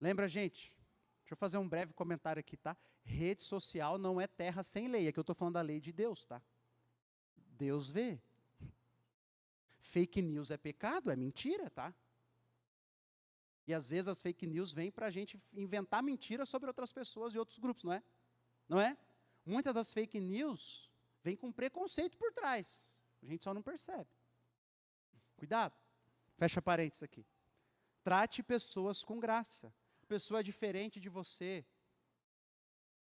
S1: Lembra, gente? Deixa eu fazer um breve comentário aqui, tá? Rede social não é terra sem lei. Aqui eu estou falando da lei de Deus, tá? Deus vê. Fake news é pecado, é mentira, tá? E às vezes as fake news vêm para a gente inventar mentiras sobre outras pessoas e outros grupos, não é? Não é? Muitas das fake news vêm com preconceito por trás. A gente só não percebe. Cuidado. Fecha parênteses aqui. Trate pessoas com graça. Pessoa diferente de você.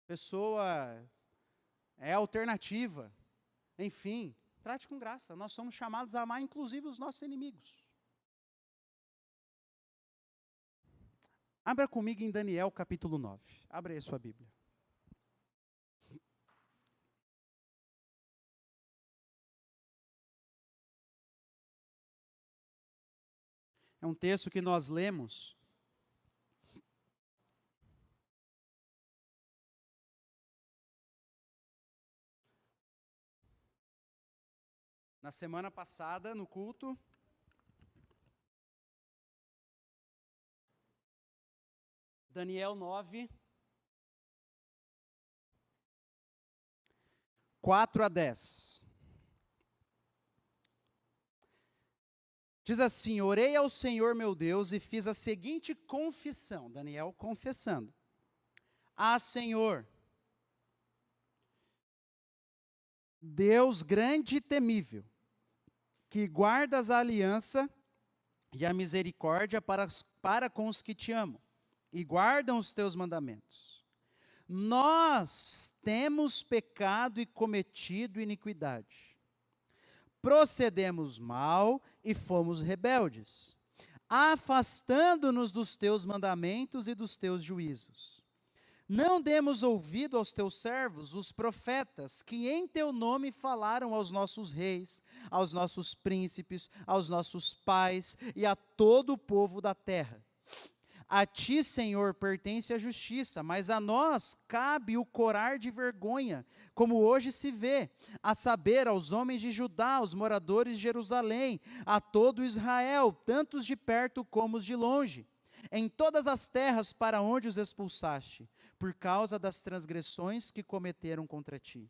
S1: Pessoa é alternativa. Enfim, trate com graça. Nós somos chamados a amar inclusive os nossos inimigos. Abra comigo em Daniel capítulo 9. Abra aí a sua Bíblia. É um texto que nós lemos na semana passada, no culto. Daniel 9, 4-10. Diz assim: orei ao Senhor meu Deus e fiz a seguinte confissão. Daniel confessando. Ah, Senhor, Deus grande e temível, que guardas a aliança e a misericórdia para com os que te amam e guardam os teus mandamentos. Nós temos pecado e cometido iniquidade. Procedemos mal e fomos rebeldes, afastando-nos dos teus mandamentos e dos teus juízos. Não demos ouvido aos teus servos, os profetas, que em teu nome falaram aos nossos reis, aos nossos príncipes, aos nossos pais e a todo o povo da terra. A ti, Senhor, pertence a justiça, mas a nós cabe o corar de vergonha, como hoje se vê, a saber, aos homens de Judá, aos moradores de Jerusalém, a todo Israel, tantos de perto como os de longe, em todas as terras para onde os expulsaste, por causa das transgressões que cometeram contra ti.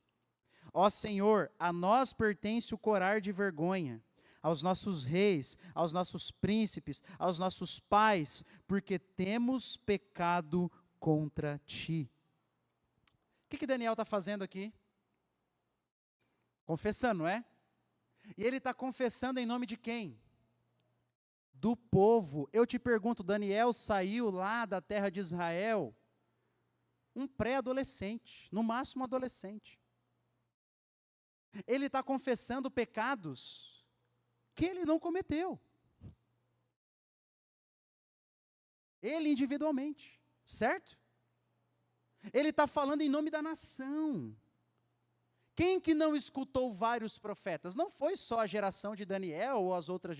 S1: Ó Senhor, a nós pertence o corar de vergonha, aos nossos reis, aos nossos príncipes, aos nossos pais, porque temos pecado contra ti. O que Daniel está fazendo aqui? Confessando, não é? E ele está confessando em nome de quem? Do povo. Eu te pergunto, Daniel saiu lá da terra de Israel, um pré-adolescente, no máximo adolescente. Ele está confessando pecados que ele não cometeu. Ele individualmente, certo? Ele está falando em nome da nação. Quem que não escutou vários profetas? Não foi só a geração de Daniel ou as outras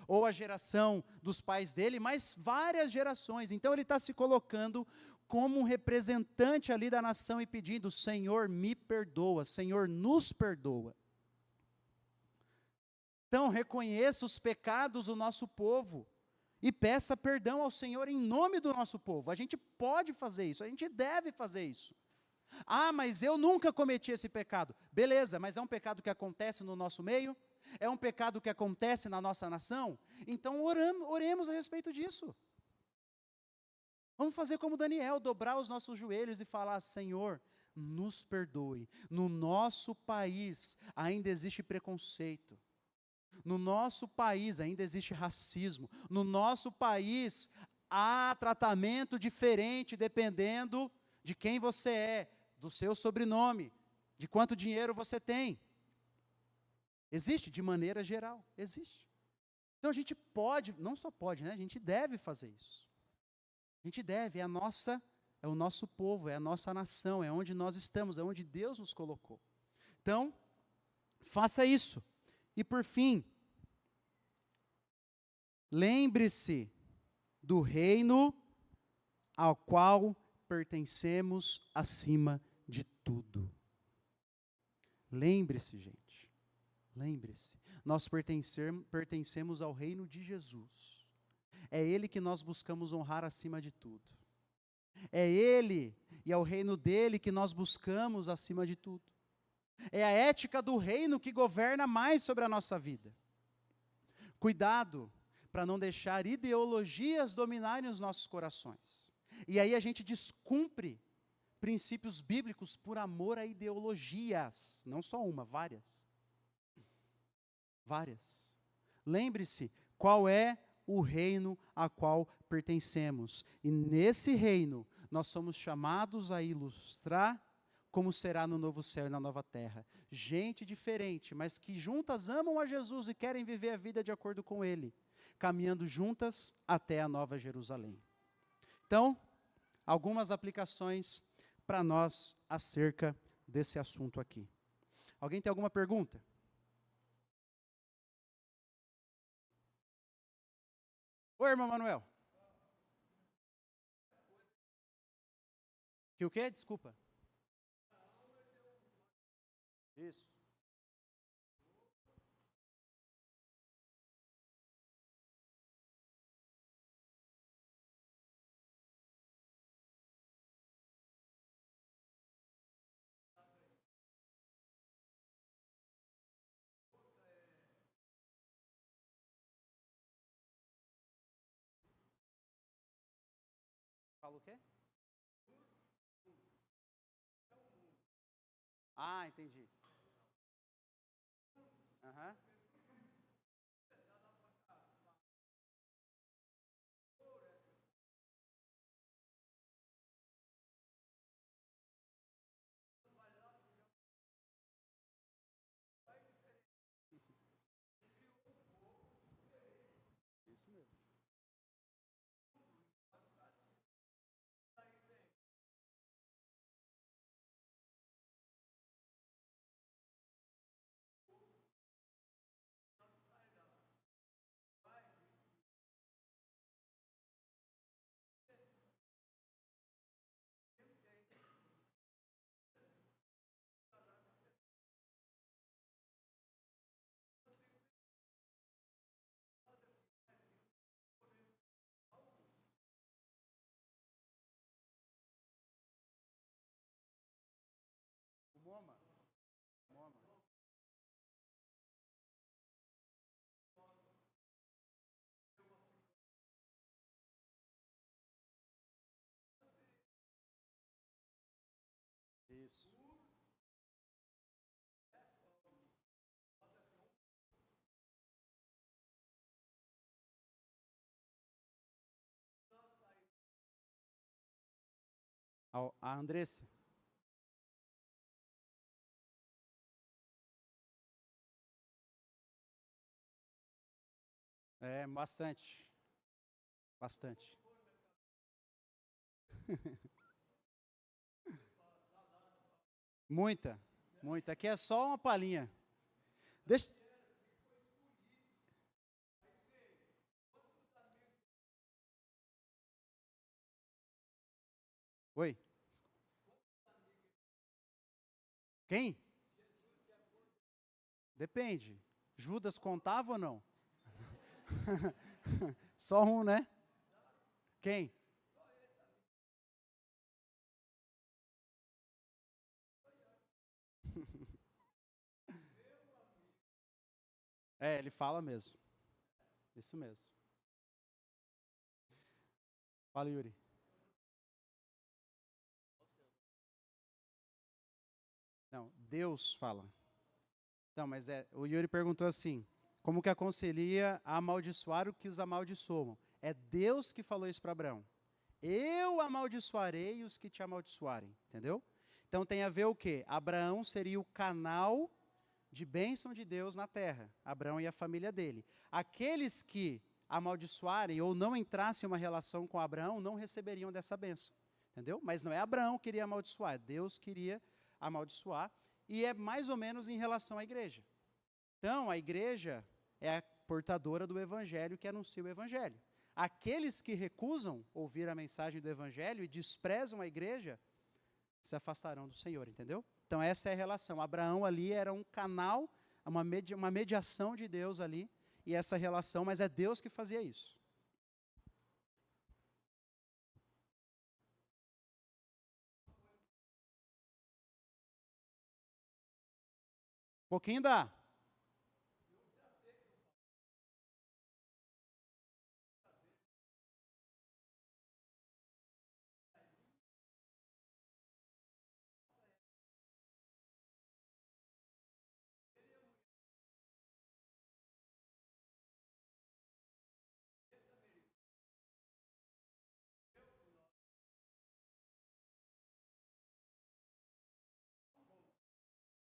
S1: ou a geração dos pais dele, mas várias gerações. Então ele está se colocando como um representante ali da nação e pedindo: Senhor, me perdoa, Senhor, nos perdoa. Então, reconheça os pecados do nosso povo e peça perdão ao Senhor em nome do nosso povo. A gente pode fazer isso, a gente deve fazer isso. Ah, mas eu nunca cometi esse pecado. Beleza, mas é um pecado que acontece no nosso meio? É um pecado que acontece na nossa nação? Então oremos a respeito disso. Vamos fazer como Daniel, dobrar os nossos joelhos e falar: Senhor, nos perdoe. No nosso país ainda existe preconceito. No nosso país ainda existe racismo. No nosso país há tratamento diferente dependendo de quem você é, do seu sobrenome, de quanto dinheiro você tem. Existe, de maneira geral, existe. Então a gente pode, não só pode, né? A gente deve fazer isso. A gente deve, é o nosso povo, é a nossa nação, é onde nós estamos, é onde Deus nos colocou. Então, faça isso. E por fim, lembre-se do reino ao qual pertencemos acima de tudo. Lembre-se, gente, lembre-se. Nós pertencemos ao reino de Jesus. É Ele que nós buscamos honrar acima de tudo. É Ele e é o reino dEle que nós buscamos acima de tudo. É a ética do reino que governa mais sobre a nossa vida. Cuidado para não deixar ideologias dominarem os nossos corações. E aí a gente descumpre princípios bíblicos por amor a ideologias. Não só uma, várias. Várias. Lembre-se, qual é o reino a qual pertencemos. E nesse reino, nós somos chamados a ilustrar como será no novo céu e na nova terra. Gente diferente, mas que juntas amam a Jesus e querem viver a vida de acordo com Ele, caminhando juntas até a nova Jerusalém. Então, algumas aplicações para nós acerca desse assunto aqui. Alguém tem alguma pergunta? Oi, irmão Manuel. Que o quê? Desculpa. Isso. Fala o quê? Ah, entendi. Aham. Isso mesmo. O MoMA. MoMA. Isso. A Andressa. É, bastante. Bastante. Muita. Muita. Aqui é só uma palhinha. Deixa. Oi. Quem? Depende. Judas contava ou não? Só um, né? Quem? É, ele fala mesmo. Isso mesmo. Fala, Yuri. Não, Deus fala. Não, mas o Yuri perguntou assim, como que aconselha a amaldiçoar o que os amaldiçoam? É Deus que falou isso para Abraão. Eu amaldiçoarei os que te amaldiçoarem, entendeu? Então tem a ver o quê? Abraão seria o canal de bênção de Deus na terra, Abraão e a família dele. Aqueles que amaldiçoarem ou não entrassem em uma relação com Abraão não receberiam dessa bênção, entendeu? Mas não é Abraão que queria amaldiçoar, Deus queria amaldiçoar, e é mais ou menos em relação à igreja. Então, a igreja é a portadora do evangelho que anuncia o evangelho. Aqueles que recusam ouvir a mensagem do evangelho e desprezam a igreja, se afastarão do Senhor, entendeu? Então essa é a relação. Abraão ali era um canal, uma mediação de Deus ali, e essa relação, mas é Deus que fazia isso. Um pouquinho dá.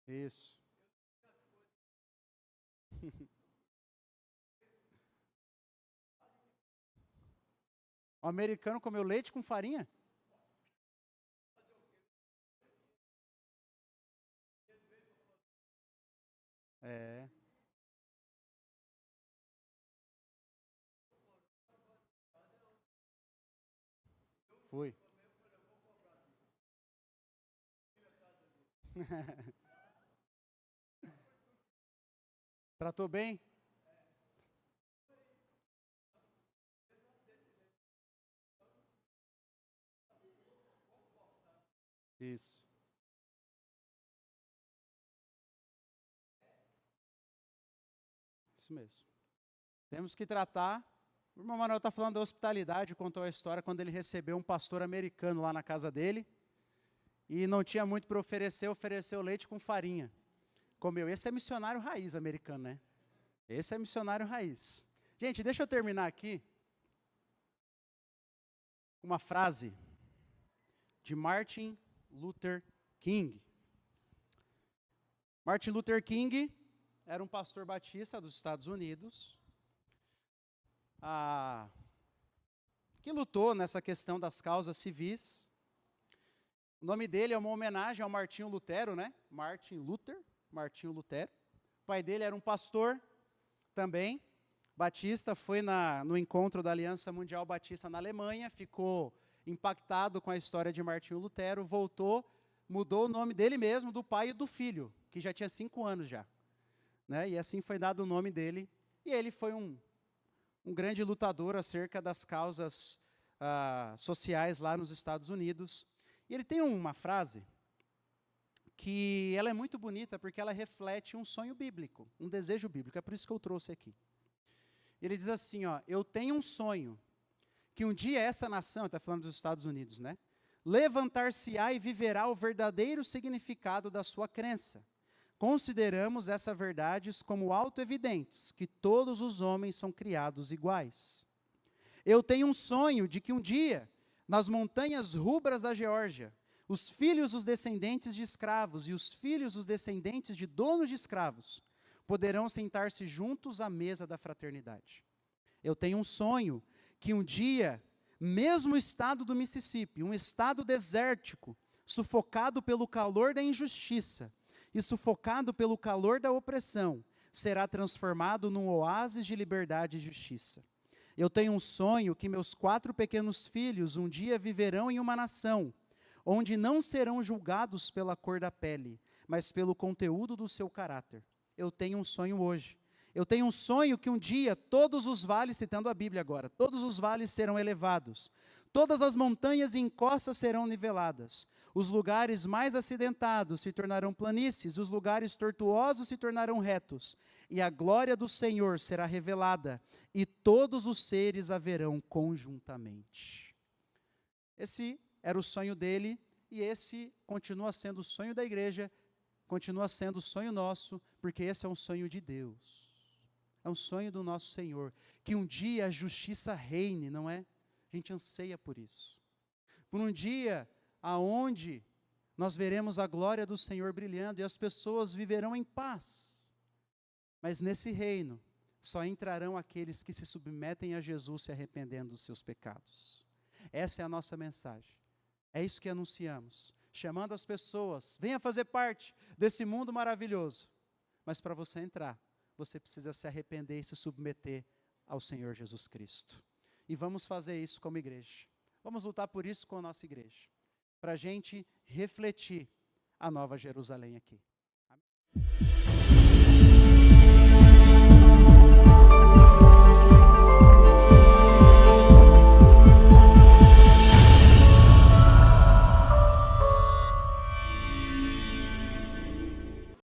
S1: Isso. O americano comeu leite com farinha? É. Fui. Tratou bem? Isso. Isso mesmo. Temos que tratar. O irmão Manuel está falando da hospitalidade, contou a história quando ele recebeu um pastor americano lá na casa dele e não tinha muito para oferecer, ofereceu leite com farinha. Comeu. Esse é missionário raiz americano, né? Esse é missionário raiz. Gente, deixa eu terminar aqui uma frase de Martin Luther King. Martin Luther King era um pastor batista dos Estados Unidos, que lutou nessa questão das causas civis. O nome dele é uma homenagem ao Martinho Lutero, né? Martinho Lutero. O pai dele era um pastor também, batista, foi no encontro da Aliança Mundial Batista na Alemanha, ficou impactado com a história de Martinho Lutero, voltou, mudou o nome dele mesmo, do pai e do filho, que já tinha 5 anos já. Né? E assim foi dado o nome dele, e ele foi um grande lutador acerca das causas sociais lá nos Estados Unidos. E ele tem uma frase que ela é muito bonita, porque ela reflete um sonho bíblico, um desejo bíblico, é por isso que eu trouxe aqui. Ele diz assim, ó, eu tenho um sonho, que um dia essa nação, está falando dos Estados Unidos, né? Levantar-se-á e viverá o verdadeiro significado da sua crença. Consideramos essas verdades como auto-evidentes, que todos os homens são criados iguais. Eu tenho um sonho de que um dia, nas montanhas rubras da Geórgia, os filhos dos descendentes de escravos e os filhos dos descendentes de donos de escravos poderão sentar-se juntos à mesa da fraternidade. Eu tenho um sonho que um dia, mesmo o estado do Mississippi, um estado desértico, sufocado pelo calor da injustiça e sufocado pelo calor da opressão, será transformado num oásis de liberdade e justiça. Eu tenho um sonho que meus 4 pequenos filhos um dia viverão em uma nação onde não serão julgados pela cor da pele, mas pelo conteúdo do seu caráter. Eu tenho um sonho hoje, Eu tenho um sonho que um dia todos os vales, citando a Bíblia agora, todos os vales serão elevados, todas as montanhas e encostas serão niveladas, os lugares mais acidentados se tornarão planícies, os lugares tortuosos se tornarão retos, e a glória do Senhor será revelada, e todos os seres a verão conjuntamente. Esse era o sonho dele, e esse continua sendo o sonho da igreja, continua sendo o sonho nosso, porque esse é um sonho de Deus. É um sonho do nosso Senhor, que um dia a justiça reine, não é? A gente anseia por isso. Por um dia aonde nós veremos a glória do Senhor brilhando e as pessoas viverão em paz. Mas nesse reino só entrarão aqueles que se submetem a Jesus se arrependendo dos seus pecados. Essa é a nossa mensagem. É isso que anunciamos, chamando as pessoas, venha fazer parte desse mundo maravilhoso. Mas para você entrar, você precisa se arrepender e se submeter ao Senhor Jesus Cristo. E vamos fazer isso como igreja. Vamos lutar por isso com a nossa igreja, para a gente refletir a Nova Jerusalém aqui.